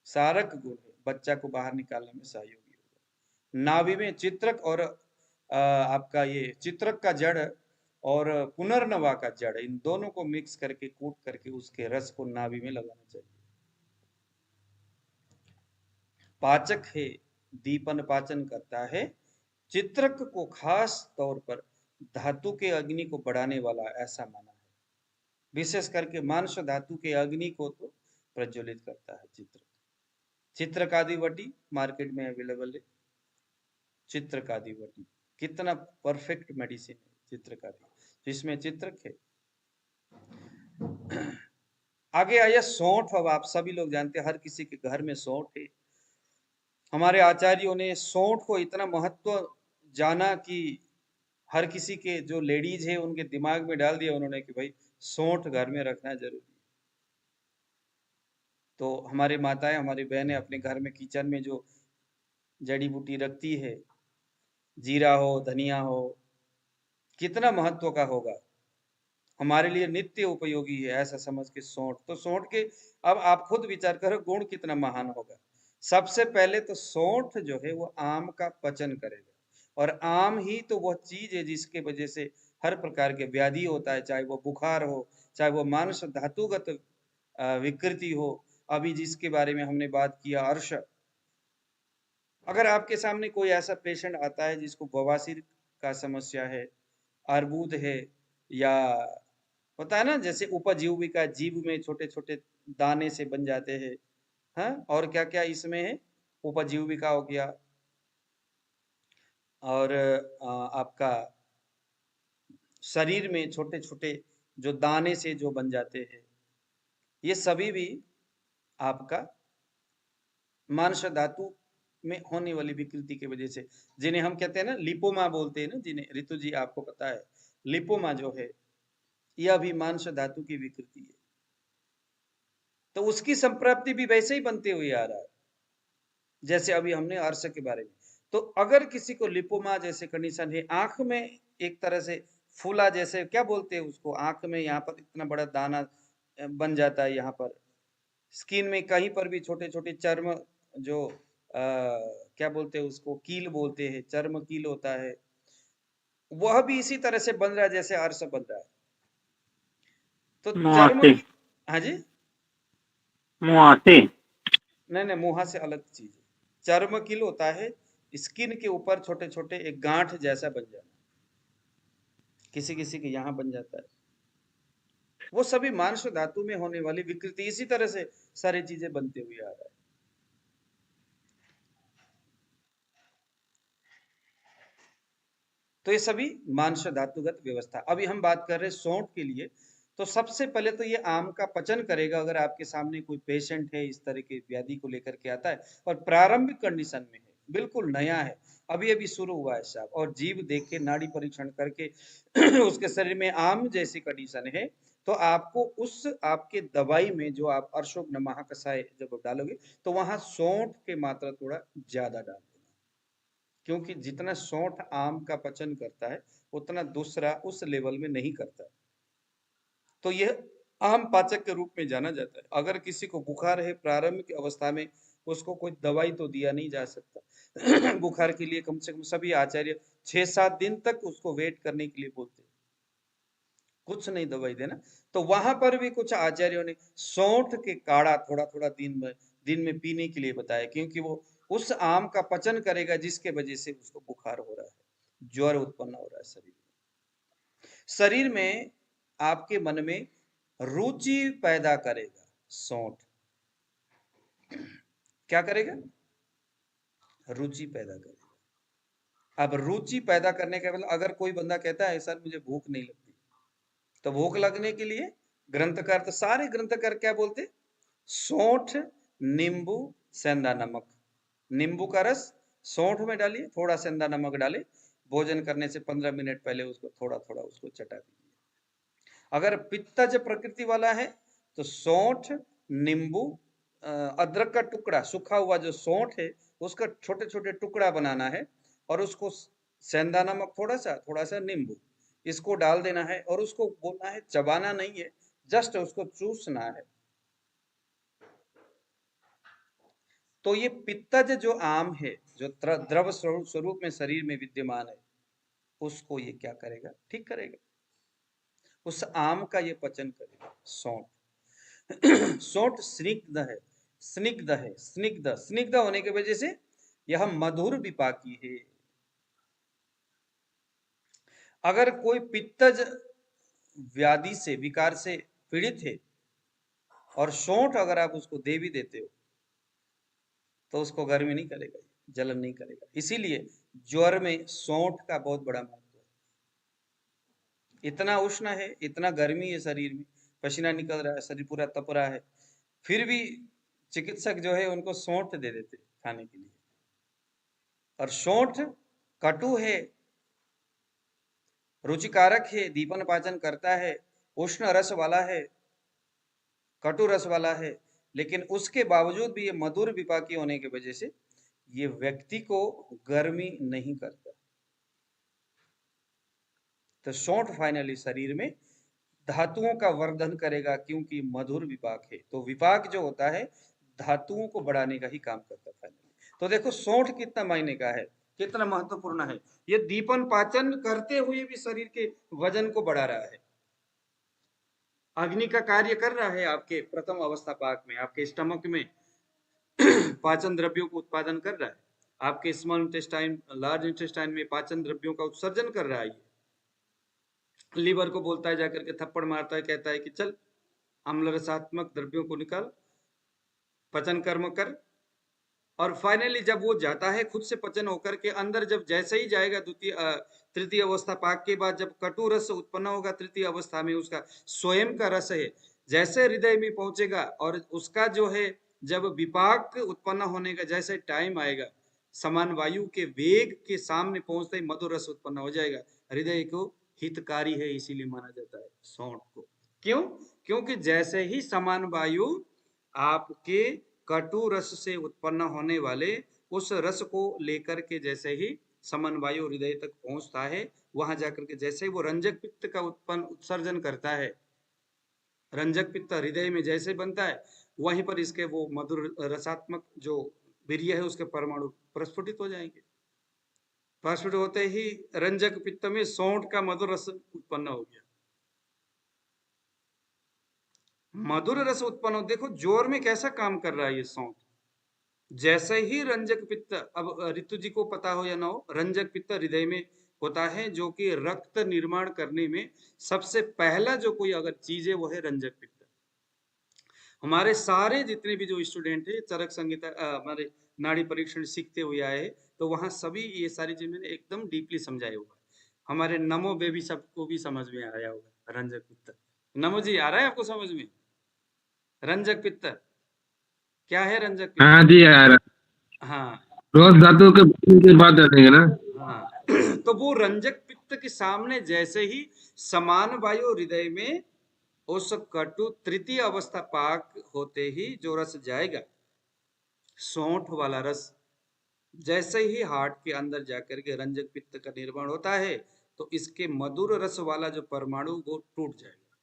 सारक गुण है, बच्चा को बाहर निकालने में सहयोगी होगा। नाभि में चित्रक और आपका ये चित्रक का जड़ और पुनर्नवा का जड़, इन दोनों को मिक्स करके कूट करके उसके रस को नाभि में लगाना चाहिए। पाचक है, दीपन पाचन करता है। चित्रक को खास तौर पर धातु के अग्नि को बढ़ाने वाला ऐसा माना है, विशेष करके मांस धातु के अग्नि को तो प्रज्वलित करता है चित्रक। चित्रकादिवटी मार्केट में अवेलेबल है। चित्रकादिवटी कितना परफेक्ट मेडिसिन है चित्रकारी, जिसमें चित्रक है। आगे आया सौंठ। अब आप सभी लोग जानते हैं हर किसी के घर में सौंठ है। हमारे आचार्यों ने सौंठ को इतना महत्व जाना कि हर किसी के जो लेडीज है उनके दिमाग में डाल दिया उन्होंने कि भाई सौंठ घर में रखना जरूरी है। तो हमारे माताएं, हमारी बहनें अपने घर में किचन में जो जड़ी बूटी रखती है, जीरा हो, धनिया हो, कितना महत्व का होगा, हमारे लिए नित्य उपयोगी है ऐसा समझ के सौंठ। तो सौंठ के अब आप खुद विचार करो गुण कितना महान होगा। सबसे पहले तो सौंठ जो है वो आम का पचन करेगा, और आम ही तो वह चीज है जिसके वजह से हर प्रकार के व्याधि होता है, चाहे वो बुखार हो, चाहे वो मानस धातुगत विकृति हो। अभी जिसके बारे में हमने बात किया अर्श, अगर आपके सामने कोई ऐसा पेशेंट आता है जिसको बवासीर का समस्या है, अर्बुद है, या होता है ना जैसे उपजीविका, जीव में छोटे छोटे दाने से बन जाते हैं, हाँ, और क्या क्या इसमें है, उपजीविका हो गया, और आपका शरीर में छोटे छोटे जो दाने से जो बन जाते हैं, ये सभी भी आपका मांस धातु में होने वाली विकृति की वजह से, जिन्हें हम कहते हैं ना लिपोमा बोलते हैं ना, जिन्हें ऋतु जी आपको पता है, लिपोमा जो है यह भी मांस धातु की विकृति है। तो उसकी संप्राप्ति भी वैसे ही बनते हुए आ रहा है जैसे अभी हमने अर्श के बारे में। तो अगर किसी को लिपोमा जैसे कंडीशन है, आंख में एक तरह से फूला जैसे, क्या बोलते हैं उसको, आंख में यहाँ पर इतना बड़ा दाना बन जाता है, यहाँ पर स्किन में कहीं पर भी छोटे छोटे चर्म जो क्या बोलते हैं उसको, कील बोलते हैं, चर्म कील होता है, वह भी इसी तरह से बन रहा है जैसे अर्श बन रहा है। तो चर्म की, हाँ जी, मुहासे, नहीं मुहा से अलग चीज है। चर्म कील होता है स्किन के ऊपर छोटे छोटे एक गांठ जैसा बन जाना, किसी किसी के यहाँ बन जाता है, वो सभी मांस धातु में होने वाली विकृति। इसी तरह से सारी चीजें बनते हुए आ रहा है। तो ये सभी मांस धातुगत व्यवस्था। अभी हम बात कर रहे हैं सौंठ के लिए। तो सबसे पहले तो ये आम का पचन करेगा। अगर आपके सामने कोई पेशेंट है इस तरह की व्याधि को लेकर के आता है और प्रारंभिक कंडीशन में है, बिल्कुल नया है, अभी अभी शुरू हुआ है साहब, और जीव देख के नाड़ी परीक्षण करके उसके शरीर में आम जैसी कंडीशन है, तो आपको उस आपके दवाई में जो आप अशोक महाकषाय जब डालोगे तो वहां सौंठ की मात्रा थोड़ा ज्यादा डाल देना, क्योंकि जितना सौंठ आम का पचन करता है उतना दूसरा उस लेवल में नहीं करता है। तो यह आम पाचक के रूप में जाना जाता है। अगर किसी को बुखार है प्रारंभिक अवस्था में, उसको कोई दवाई तो दिया नहीं जा सकता बुखार के लिए कम से कम सभी आचार्य 6-7 दिन तक उसको वेट करने के लिए बोलते हैं, कुछ नहीं दवाई देना। तो वहां पर भी कुछ आचार्यों ने सौंठ के काढ़ा थोड़ा थोड़ा दिन में पीने के लिए बताया, क्योंकि वो उस आम का पचन करेगा जिसके वजह से उसको बुखार हो रहा है, ज्वर उत्पन्न हो रहा है शरीर में आपके मन में रुचि पैदा करेगा सौंठ। क्या करेगा? रुचि पैदा करेगा। अब रुचि पैदा करने के मतलब अगर कोई बंदा कहता है सर मुझे भूख नहीं लगती, तो भूख लगने के लिए ग्रंथकार, तो सारे ग्रंथकार क्या बोलते? सौंठ, नींबू, सेंधा नमक। नींबू का रस सौंठ में डालिए, थोड़ा सेंधा नमक डाले, भोजन करने से 15 मिनट पहले उसको थोड़ा थोड़ा उसको चटा दीजिए। अगर पित्तज प्रकृति वाला है तो सौंठ, नींबू, अदरक का टुकड़ा, सूखा हुआ जो सौंठ है उसका छोटे छोटे टुकड़ा बनाना है और उसको सेंधा नमक थोड़ा सा नींबू, इसको डाल देना है और उसको बोलना है, चबाना नहीं है, जस्ट उसको चूसना है। तो ये पित्तज जो आम है, जो द्रव स्वरूप में शरीर में विद्यमान है, उसको ये क्या करेगा? ठीक करेगा। उस आम का ये पचन करेगा सौंठ। सौंठ स्निग्ध है, स्निग्ध होने की वजह से यह मधुर विपाकी है। अगर कोई पित्तज व्याधि से, विकार से पीड़ित है और सौंठ अगर आप उसको दे भी देते हो तो उसको गर्मी नहीं करेगा, जलन नहीं करेगा। इसीलिए ज्वर में सौंठ का बहुत बड़ा महत्व है। इतना उष्ण है, इतना गर्मी है शरीर में, पसीना निकल रहा है, शरीर पूरा तप रहा है, फिर भी चिकित्सक जो है उनको सौंठ दे देते खाने के लिए। और सौंठ कटु है, रुचिकारक है, दीपन पाचन करता है, उष्ण रस वाला है, कटु रस वाला है, लेकिन उसके बावजूद भी ये मधुर विपाकी होने की वजह से ये व्यक्ति को गर्मी नहीं करता। तो सौंठ फाइनली शरीर में धातुओं का वर्धन करेगा, क्योंकि मधुर विपाक है। तो विपाक जो होता है धातुओं को बढ़ाने का ही काम करता है फाइनली। तो देखो सौंठ कितना मायने का है, कितना महत्वपूर्ण है। ये दीपन पाचन करते हुए भी शरीर के वजन को बढ़ा रहा है, अग्नि का कार्य कर रहा है आपके प्रथम अवस्था पाक में, आपके स्टमक में पाचन द्रव्यों को उत्पादन कर रहा है, आपके स्मॉल इंटेस्टाइन, लार्ज इंटेस्टाइन में पाचन द्रव्यों का उत्सर्जन कर रहा है। लीवर को बोलता है, जाकर के थप्पड़ मारता है, कहता है कि चल अम्ल रसात्मक द्रव्यों को निकाल, पचन कर्म कर। और फाइनली जब वो जाता है खुद से पचन होकर के अंदर, जब जैसे ही जाएगा तृतीय अवस्था पाक के बाद जब कटु रस उत्पन्न होगा तृतीय अवस्था में, उसका स्वयं का रस है, जैसे हृदय में पहुंचेगा और उसका जो है जब विपाक उत्पन्न होने का जैसे टाइम आएगा, समान वायु के वेग के सामने पहुंचते ही मधुर रस उत्पन्न हो जाएगा। हृदय को हितकारी है, इसीलिए माना जाता है सौंठ को। क्यों? क्योंकि जैसे ही समान वायु आपके कटु रस से उत्पन्न होने वाले उस रस को लेकर के जैसे ही समन वायु हृदय तक पहुंचता है, वहां जाकर के जैसे ही वो रंजक पित्त का उत्सर्जन करता है, रंजक पित्त हृदय में जैसे बनता है, वहीं पर इसके वो मधुर रसात्मक जो वीर्य है उसके परमाणु प्रस्फुटित हो जाएंगे। प्रस्फुटित होते ही रंजक पित्त में सौंठ का मधुर रस उत्पन्न हो गया। मधुर रस उत्पन्न हो, देखो जोर में कैसा काम कर रहा है ये सौंठ। जैसे ही रंजक पित्त, अब ऋतु जी को पता हो या ना हो, रंजक पित्त हृदय में होता है, जो कि रक्त निर्माण करने में सबसे पहला जो कोई अगर चीज है वो है रंजक पित्त। हमारे सारे जितने भी जो स्टूडेंट है चरक संहिता हमारे नाड़ी परीक्षण सीखते हुए आए, तो वहां सभी ये सारी चीज मैंने एकदम डीपली समझाया हुआ है। हमारे नमो बेबी सबको भी समझ में आया होगा रंजक पित्त। नमो जी, आ रहा है आपको समझ में? रंजक पित्त क्या है? रंजक पित्त, हाँ जी यार, हाँ रोज धातु के बाद देंगे ना। हाँ तो वो रंजक पित्त के सामने जैसे ही समान वायु हृदय में उस कटु तृतीय अवस्था पाक होते ही जो रस जाएगा, सौंठ वाला रस, जैसे ही हार्ट के अंदर जाकर के रंजक पित्त का निर्माण होता है तो इसके मधुर रस वाला जो परमाणु वो टूट जाएगा।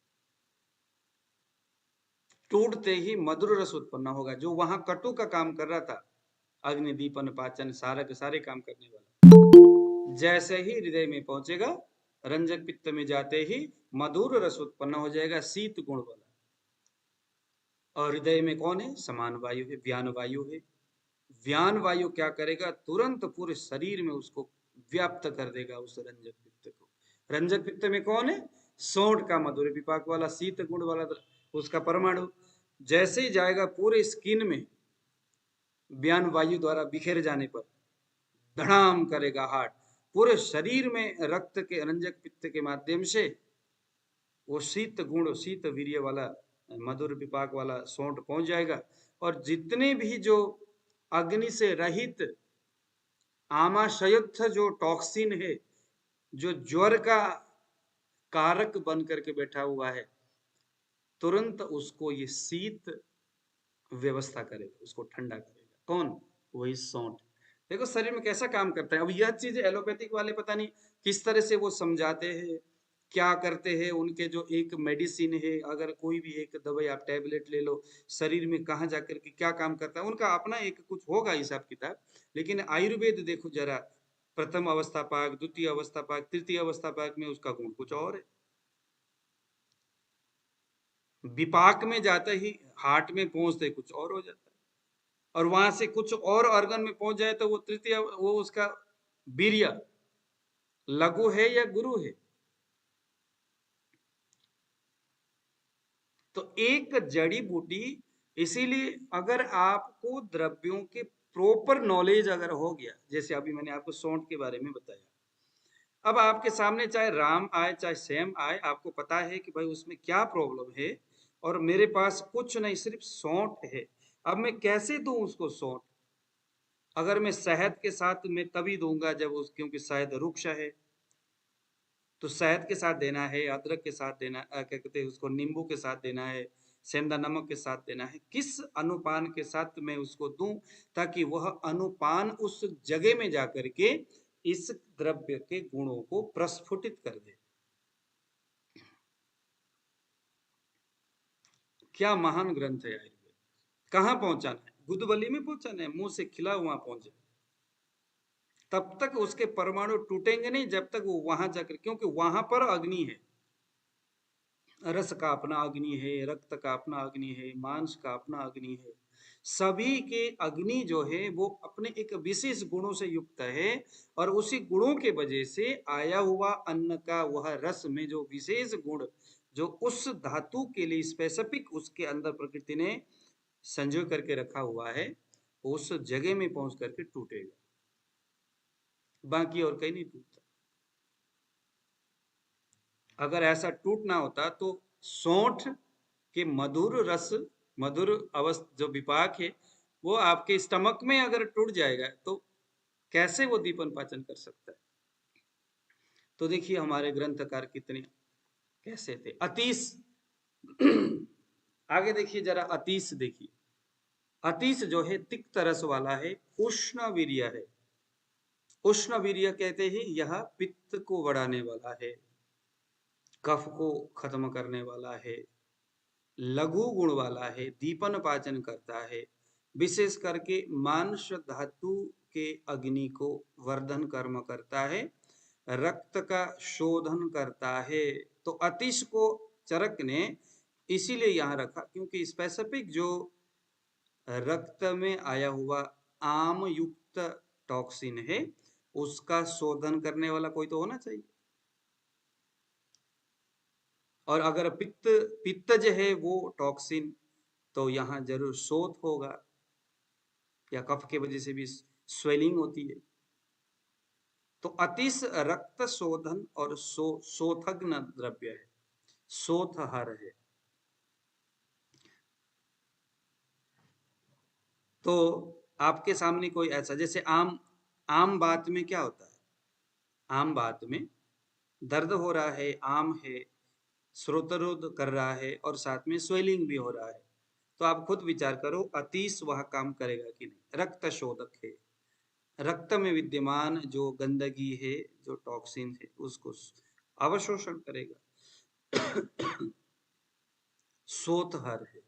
टूटते ही मधुर रस उत्पन्न होगा, जो वहां कटु का काम कर रहा था, अग्नि दीपन पाचन सारा के सारे काम करने वाला, जैसे ही हृदय में पहुंचेगा, रंजक पित्त में जाते ही मधुर रस उत्पन्न हो जाएगा, शीत गुण वाला। और हृदय में कौन है? समान वायु है, व्यान वायु है। व्यान वायु क्या करेगा? तुरंत पूरे शरीर में उसको व्याप्त कर देगा उस रंजक पित्त को। रंजक पित्त में कौन है? सौंठ का मधुर विपाक वाला शीत गुण वाला उसका परमाणु जैसे ही जाएगा पूरे स्किन में व्यान वायु द्वारा बिखेर जाने पर धड़ाम करेगा हार्ट, पूरे शरीर में रक्त के रंजक पित्त के माध्यम से वो शीत गुण शीत वीर्य वाला मधुर विपाक वाला सौंठ पहुंच जाएगा। और जितने भी जो अग्नि से रहित आमाशयुक्त जो टॉक्सिन है, जो ज्वर का कारक बन करके बैठा हुआ है, तुरंत उसको ये शीत व्यवस्था करेगा, उसको ठंडा करेगा। कौन? वही सौंठ। देखो शरीर में कैसा काम करता है। अब यह चीज एलोपैथिक वाले पता नहीं किस तरह से वो समझाते हैं, क्या करते हैं। उनके जो एक मेडिसिन है, अगर कोई भी एक दवाई आप टैबलेट ले लो, शरीर में कहाँ जाकर के क्या काम करता है, उनका अपना एक कुछ होगा हिसाब किताब। लेकिन आयुर्वेद देखो जरा, प्रथम अवस्था पाक, द्वितीय अवस्था पाक, तृतीय अवस्था पाक में उसका गुण कुछ और है। विपाक में जाते ही हार्ट में पहुंचते कुछ और हो जाता है, और वहां से कुछ और ऑर्गन में पहुंच जाए तो वो तृतीय, वो उसका वीर्य लघु है या गुरु है। तो एक जड़ी बूटी, इसीलिए अगर आपको द्रव्यों के प्रॉपर नॉलेज अगर हो गया, जैसे अभी मैंने आपको सौंठ के बारे में बताया, अब आपके सामने चाहे राम आए चाहे श्याम आए, आपको पता है कि भाई उसमें क्या प्रॉब्लम है, और मेरे पास कुछ नहीं सिर्फ सौंठ है। अब मैं कैसे दूं उसको सौंठ? अगर मैं शहद के साथ मैं तभी दूंगा जब उस, क्योंकि शहद रुक्ष है, तो शहद के साथ देना है, अदरक के साथ देना, क्या कहते हैं उसको, नींबू के साथ देना है, सेंधा नमक के साथ देना है। किस अनुपान के साथ मैं उसको दूं ताकि वह अनुपान उस जगह में जाकर के इस द्रव्य के गुणों को प्रस्फुटित कर दे। क्या महान ग्रंथ है आयुर्वेद। कहाँ पहुंचाना है? गुदबली में पहुंचाना है, मुंह से खिला वहां पहुंचे। तब तक उसके परमाणु टूटेंगे नहीं जब तक वो वहां जाकर, क्योंकि वहां पर अग्नि है, रस का अपना अग्नि है, रक्त का अपना अग्नि है, मांस का अपना अग्नि है। सभी के अग्नि जो है वो अपने एक विशेष गुणों से युक्त है, और उसी गुणों के वजह से आया हुआ अन्न का वह रस में जो विशेष गुण जो उस धातु के लिए स्पेसिफिक उसके अंदर प्रकृति ने संजो करके रखा हुआ है, उस जगह में पहुंच करके टूटेगा, बाकी और कहीं नहीं टूटता। अगर ऐसा टूटना होता तो सौंठ के मधुर रस, मधुर अवस्था जो विपाक है, वो आपके स्टमक में अगर टूट जाएगा तो कैसे वो दीपन पाचन कर सकता है। तो देखिए हमारे ग्रंथकार कितने कैसे थे। अतीश आगे देखिए जरा, अतीश देखिए। अतीश जो है तिक्त रस वाला है, उष्ण वीर्य है। उष्ण वीर्य कहते हैं यह पित्त को बढ़ाने वाला है, कफ को खत्म करने वाला है, लघु गुण वाला है, दीपन पाचन करता है, विशेष करके मांस धातु के अग्नि को वर्धन कर्म करता है, रक्त का शोधन करता है। तो अतिश को चरक ने इसीलिए यहाँ रखा क्योंकि स्पेसिफिक जो रक्त में आया हुआ आम युक्त टॉक्सिन है उसका शोधन करने वाला कोई तो होना चाहिए। और अगर पित्तज है वो टॉक्सिन, तो यहाँ जरूर शोथ होगा, या कफ के वजह से भी स्वेलिंग होती है। तो अतिश रक्त शोधन और शोथग्न द्रव्य है, शोथहर है। तो आपके सामने कोई ऐसा, जैसे आम बात में क्या होता है, आम बात में दर्द हो रहा है, आम है, श्रोतरोध कर रहा है और साथ में स्वेलिंग भी हो रहा है, तो आप खुद विचार करो अतीश वह काम करेगा कि नहीं। रक्त शोधक है, रक्त में विद्यमान जो गंदगी है, जो टॉक्सिन है, उसको अवशोषण करेगा। शोथहर है,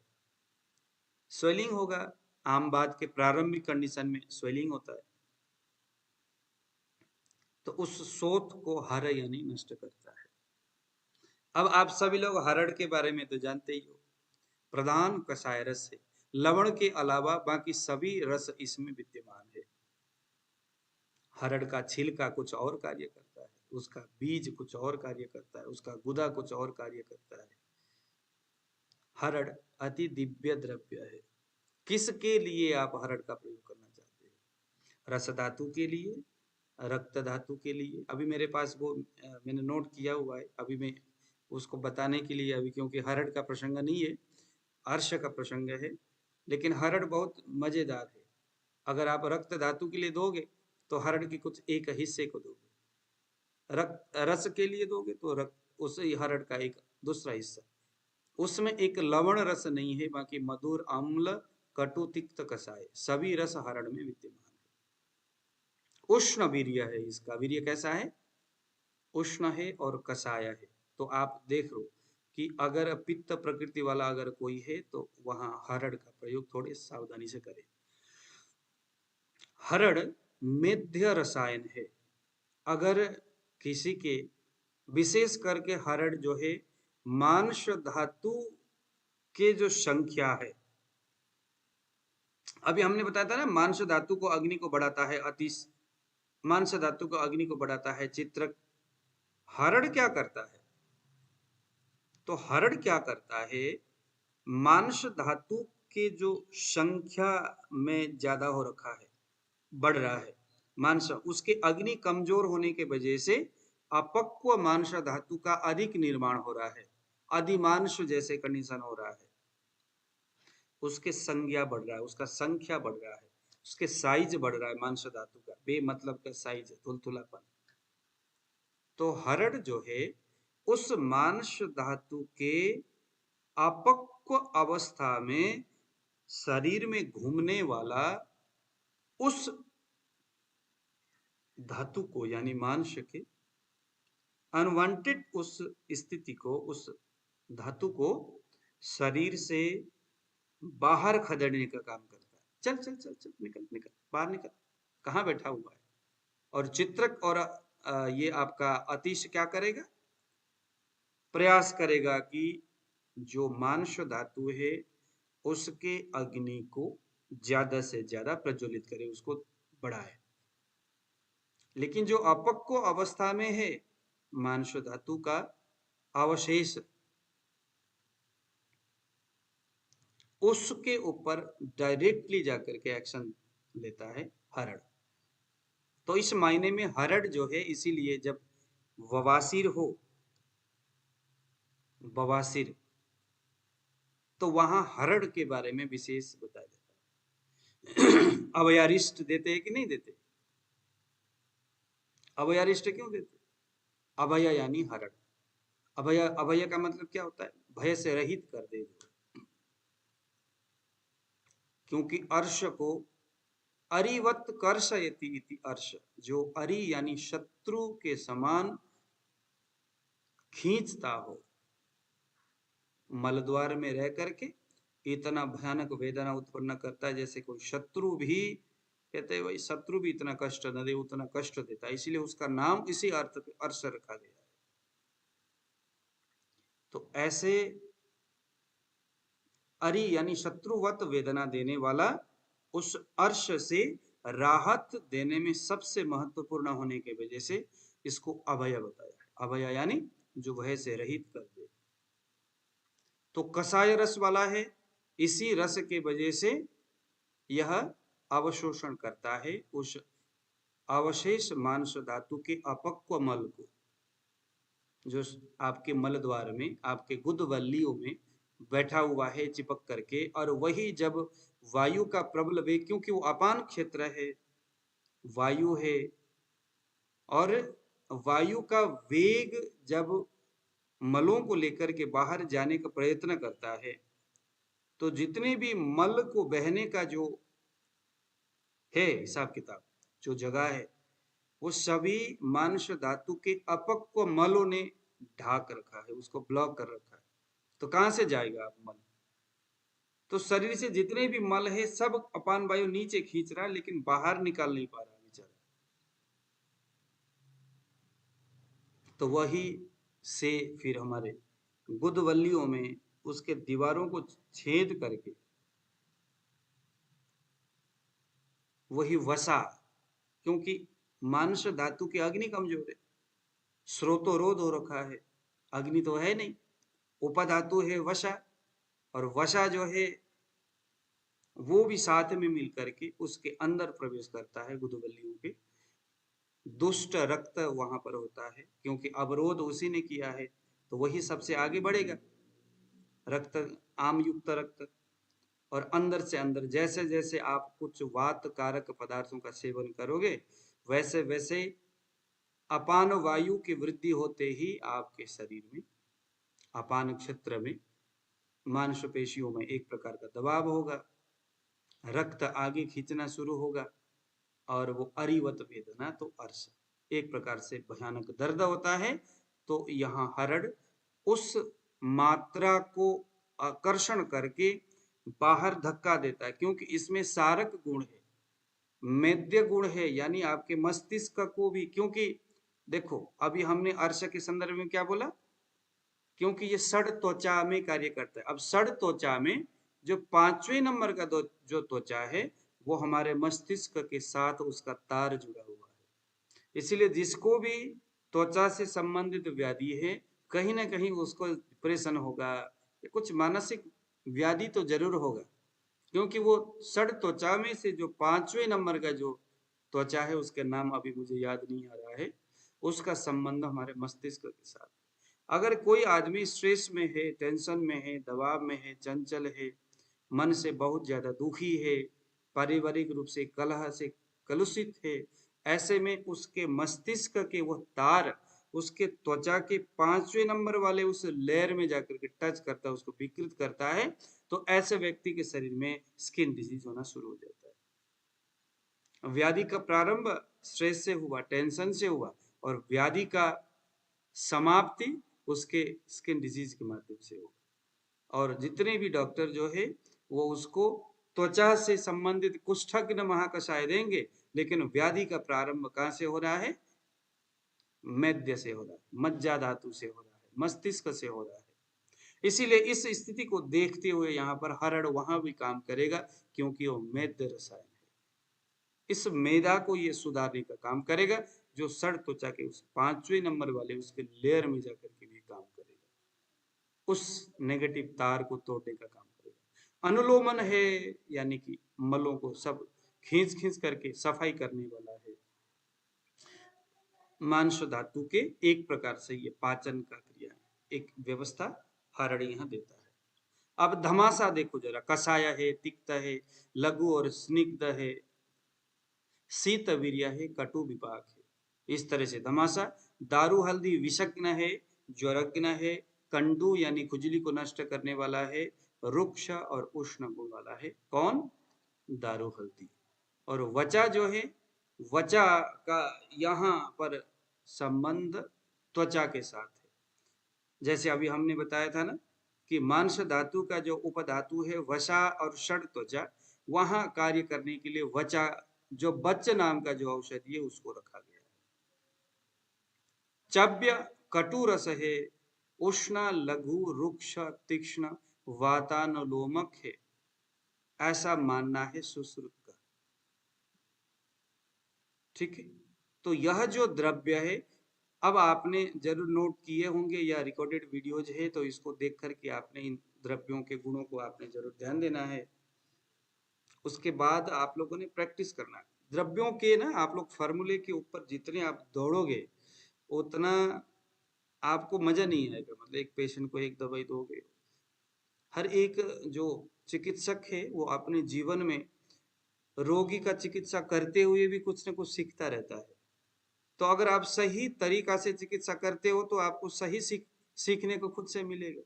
स्वेलिंग होगा, आम बात के प्रारंभिक कंडीशन में स्वेलिंग होता है, तो उस शोथ को हर यानी नष्ट करता है। अब आप सभी लोग हरड़ के बारे में तो जानते ही हो, प्रधान कषाय रस है, लवण के अलावा बाकी सभी रस इसमें विद्यमान है। हरड़ का छिलका कुछ और कार्य करता है, उसका बीज कुछ और कार्य करता है, उसका गुदा कुछ और कार्य करता है। हरड़ अति दिव्य द्रव्य है। किसके लिए आप हरड़ का प्रयोग करना चाहते हैं? रस धातु के लिए, रक्त धातु के लिए। अभी मेरे पास वो मैंने नोट किया हुआ है, अभी मैं उसको बताने के लिए, अभी क्योंकि हरड़ का प्रसंग नहीं है, अर्श का प्रसंग है, लेकिन हरड़ बहुत मजेदार है। अगर आप रक्त धातु के लिए दोगे तो हरड़ के कुछ एक हिस्से को दोगे, रक्त रस के लिए दोगे तो उस हरड़ का एक दूसरा हिस्सा, उसमें एक लवण रस नहीं है, बाकी मधुर, अम्ल, कटु, तिक्त, कषाय सभी रस हरड़ में विद्यमान है। उष्ण वीर्य है, इसका वीर्य कैसा है? उष्ण है और कषाय है। तो आप देख लो कि अगर पित्त प्रकृति वाला अगर कोई है तो वहां हरड़ का प्रयोग थोड़े सावधानी से करें। हरड़ मेध्य रसायन है। अगर किसी के, विशेष करके हरड़ जो है मांस धातु के जो संख्या है, अभी हमने बताया था ना, मांस धातु को अग्नि को बढ़ाता है अतिश, मांस धातु को अग्नि को बढ़ाता है चित्रक। हरड़ क्या करता है? तो हरड़ क्या करता है, मांस धातु के जो संख्या में ज्यादा हो रखा है, बढ़ रहा है मांस, उसके अग्नि कमजोर होने के वजह से अपक्व मांस धातु का अधिक निर्माण हो रहा है, अधिमांस जैसे कंडीशन हो रहा है, उसके संज्ञा बढ़ रहा है, उसका संख्या बढ़ रहा है, उसके साइज बढ़ रहा है मांस धातु का, बेमतलब का साइज, थुलथुलापन। तो हरड़ जो है उस मांस धातु के अपक्व अवस्था में शरीर में घूमने वाला उस धातु को, यानी मांस के अनवांटेड उस स्थिति को, उस धातु को शरीर से बाहर खदेड़ने का काम करता है। चल चल चल चल, निकल निकल, बाहर निकल, कहाँ बैठा हुआ है? और चित्रक और ये आपका अतिश क्या करेगा? प्रयास करेगा कि जो मांस धातु है उसके अग्नि को ज्यादा से ज्यादा प्रज्वलित करे, उसको बढ़ाए। लेकिन जो अपक्व अवस्था में है मांस धातु का अवशेष, उसके ऊपर डायरेक्टली जाकर के एक्शन लेता है हरड़। तो इस मायने में हरड़ जो है, इसीलिए जब बवासीर हो, बवासीर, तो वहां हरड़ के बारे में विशेष बताया जाता है। अभयारिष्ट देते हैं कि नहीं देते? अभयारिष्ट क्यों देते? अभय यानी हरड़। अभय, अभय का मतलब क्या होता है? भय से रहित कर दे। क्योंकि अर्श को अरिवत कर्षयति इति, अर्श जो अरि यानी शत्रु के समान खींचता हो, मलद्वार में रह करके इतना भयानक वेदना उत्पन्न करता है, जैसे कोई शत्रु भी, कहते हैं भाई शत्रु भी इतना कष्ट न दे, उतना कष्ट देता है, इसीलिए उसका नाम इसी अर्थ पे अर्श रखा गया है। तो ऐसे अरि यानी शत्रुवत वेदना देने वाला उस अर्श से राहत देने में सबसे महत्वपूर्ण होने के वजह से इसको अभय बताया है। अभय यानी जो भय से रहित कर दे। तो कषाय रस वाला है, इसी रस के वजह से यह अवशोषण करता है उस अवशेष मांस धातु के अपक्व मल को, जो आपके मल द्वार में, आपके गुदवल्लियों में बैठा हुआ है चिपक करके, और वही जब वायु का प्रबल वेग, क्योंकि वो अपान क्षेत्र है, वायु है, और वायु का वेग जब मलों को लेकर के बाहर जाने का प्रयत्न करता है, तो जितने भी मल को बहने का जो है हिसाब किताब, जो जगह है, वो सभी मांस धातु के अपक्व मलों ने ढाक रखा है, उसको ब्लॉक कर रखा है। तो कहां से जाएगा आप मल? तो शरीर से जितने भी मल है सब अपान वायु नीचे खींच रहा है, लेकिन बाहर निकाल नहीं पा रहा बेचारा। तो वही से फिर हमारे गुदवल्लियों में उसके दीवारों को छेद करके वही वसा, क्योंकि मांस धातु की अग्नि कमजोर है, स्रोतोरोध हो रखा है, अग्नि तो है नहीं, उपधातु है वसा, और वसा जो है वो भी साथ में मिल करके उसके अंदर प्रवेश करता है गुदवल्लियों के। दुष्ट रक्त वहां पर होता है, क्योंकि अवरोध उसी ने किया है, तो वही सबसे आगे बढ़ेगा, रक्त, आम युक्त रक्त। और अंदर से अंदर जैसे जैसे आप कुछ वात कारक पदार्थों का सेवन करोगे, वैसे वैसे अपान वायु की वृद्धि होते ही आपके शरीर में, अपान क्षेत्र में, मांसपेशियों में एक प्रकार का दबाव होगा, रक्त आगे खींचना शुरू होगा, और वो अरिवत वेदना, तो अर्श, एक प्रकार से भयानक दर्द होता है। तो यहाँ हरड़ उस मात्रा को आकर्षण करके बाहर धक्का देता है, क्योंकि इसमें सारक गुण है, मेद्य गुण है, यानी आपके मस्तिष्क को भी, क्योंकि देखो अभी हमने अर्श के संदर्भ में क्या बोला, क्योंकि ये षड त्वचा में कार्य करता है। अब षड त्वचा में जो 5वें नंबर का जो त्वचा है, वो हमारे मस्तिष्क के साथ उसका तार जुड़ा हुआ है। इसीलिए जिसको भी त्वचा से संबंधित व्याधि है, कहीं ना कहीं उसको डिप्रेशन होगा, कुछ मानसिक व्याधि तो जरूर होगा, क्योंकि वो षड त्वचा में से जो 5वें नंबर का जो त्वचा है, उसके नाम अभी मुझे याद नहीं आ रहा है, उसका संबंध हमारे मस्तिष्क के साथ। अगर कोई आदमी स्ट्रेस में है, टेंशन में है, दबाव में है, चंचल है, मन से बहुत ज्यादा दुखी है, पारिवारिक रूप से कलह से कलुषित है, ऐसे में उसके मस्तिष्क के वह तार उसके त्वचा के 5वें नंबर वाले उस लेयर में जाकर के टच करता है, उसको विकृत करता है, तो ऐसे व्यक्ति के शरीर में स्किन डिजीज होना शुरू हो जाता है। व्याधि का प्रारंभ स्ट्रेस से हुआ, टेंशन से हुआ, और व्याधि का समाप्ति उसके स्किन डिजीज के माध्यम से होगा। और जितने भी डॉक्टर जो है वो उसको त्वचा से संबंधित कुष्ठग्न महाकषाय देंगे, लेकिन व्याधि का प्रारंभ कहां से हो रहा है? मेद्य से हो रहा है, मज्जा धातु से हो रहा है, मस्तिष्क से हो रहा है। इसीलिए इस स्थिति को देखते हुए यहाँ पर हरड़ वहां भी काम करेगा, क्योंकि वो मेद्य रसायन है। इस मेदा को ये सुधारने का काम करेगा, जो षड त्वचा के उस 5वें नंबर वाले उसके लेयर में जाकर के भी काम करेगा, उस नेगेटिव तार को तोड़ने का काम करेगा। अनुलोमन है, यानी कि मलों को सब खींच खींच करके सफाई करने वाला है। मांस धातु के एक प्रकार से ये पाचन का क्रिया है, एक व्यवस्था हरड़ यहाँ देता है। अब धमासा देखो जरा, कषाय है, तिक्त है, लघु और स्निग्ध है, शीत वीर्य है, कटु विपाक है। इस तरह से धमासा। दारू हल्दी विषग्न है, ज्वरग्न है, कंडू यानी खुजली को नष्ट करने वाला है, रुक्ष और उष्ण गुण वाला है। कौन? दारू हल्दी। और वचा जो है, वचा का यहाँ पर संबंध त्वचा के साथ है। जैसे अभी हमने बताया था ना कि मांस धातु का जो उपधातु है वसा और षड त्वचा, वहां कार्य करने के लिए वचा, जो बच्च नाम का जो औषधि है, उसको रखा गया है। चव्य कटु रस है, उष्ण लघु रुक्ष तीक्ष्ण वातानुलोमक है, ऐसा मानना है सुश्रुत का। ठीक है, तो यह जो द्रव्य है, अब आपने जरूर नोट किए होंगे या रिकॉर्डेड वीडियोज है, तो इसको देख करके आपने इन द्रव्यों के गुणों को आपने जरूर ध्यान देना है। उसके बाद आप लोगों ने प्रैक्टिस करना है। द्रव्यों के ना आप लोग फार्मूले के ऊपर जितने आप दौड़ोगे उतना आपको मजा नहीं आएगा। मतलब एक पेशेंट को एक दवाई दोगे, हर एक जो चिकित्सक है वो अपने जीवन में रोगी का चिकित्सा करते हुए भी कुछ न कुछ सीखता रहता है। तो अगर आप सही तरीका से चिकित्सा करते हो तो आपको सही सीखने को खुद से मिलेगा।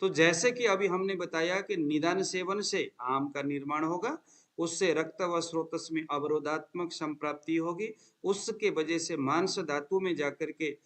तो जैसे कि अभी हमने बताया कि निदान सेवन से आम का निर्माण होगा, उससे रक्त व स्रोतस में अवरोधात्मक संप्राप्ति होगी, उसके वजह से मांस धातु में जाकर के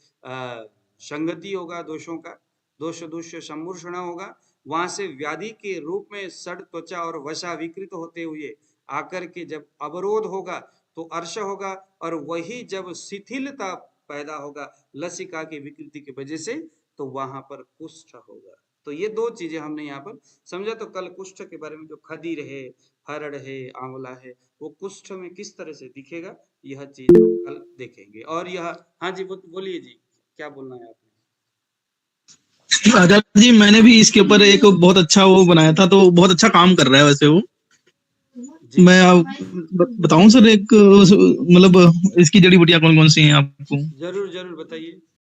संगति होगा, दोषों का दोष दूष्य सम्मूर्षण होगा, वहां से व्याधि के रूप में सड़ त्वचा और वसा विकृत होते हुए आकर के जब अवरोध होगा तो अर्श होगा, और वही जब शिथिलता पैदा होगा लसिका की विकृति की वजह से तो वहां पर कुष्ठ होगा। तो ये दो चीजें हमने यहाँ पर समझा। तो कल कुष्ठ के बारे में जो खदीर है, हरड़ है, आंवला है, वो कुष्ठ में किस तरह से दिखेगा यह चीज कल देखेंगे। और यह हाँ जी बोलिए जी, क्या बोलना है आपने? आचार्य जी मैंने भी इसके ऊपर एक बहुत अच्छा वो बनाया था, तो बहुत अच्छा काम कर रहा है वैसे वो। मैं बताऊं सर एक मतलब इसकी जड़ी बूटियां कौन कौन सी हैं आपको? जरूर जरूर बताइए।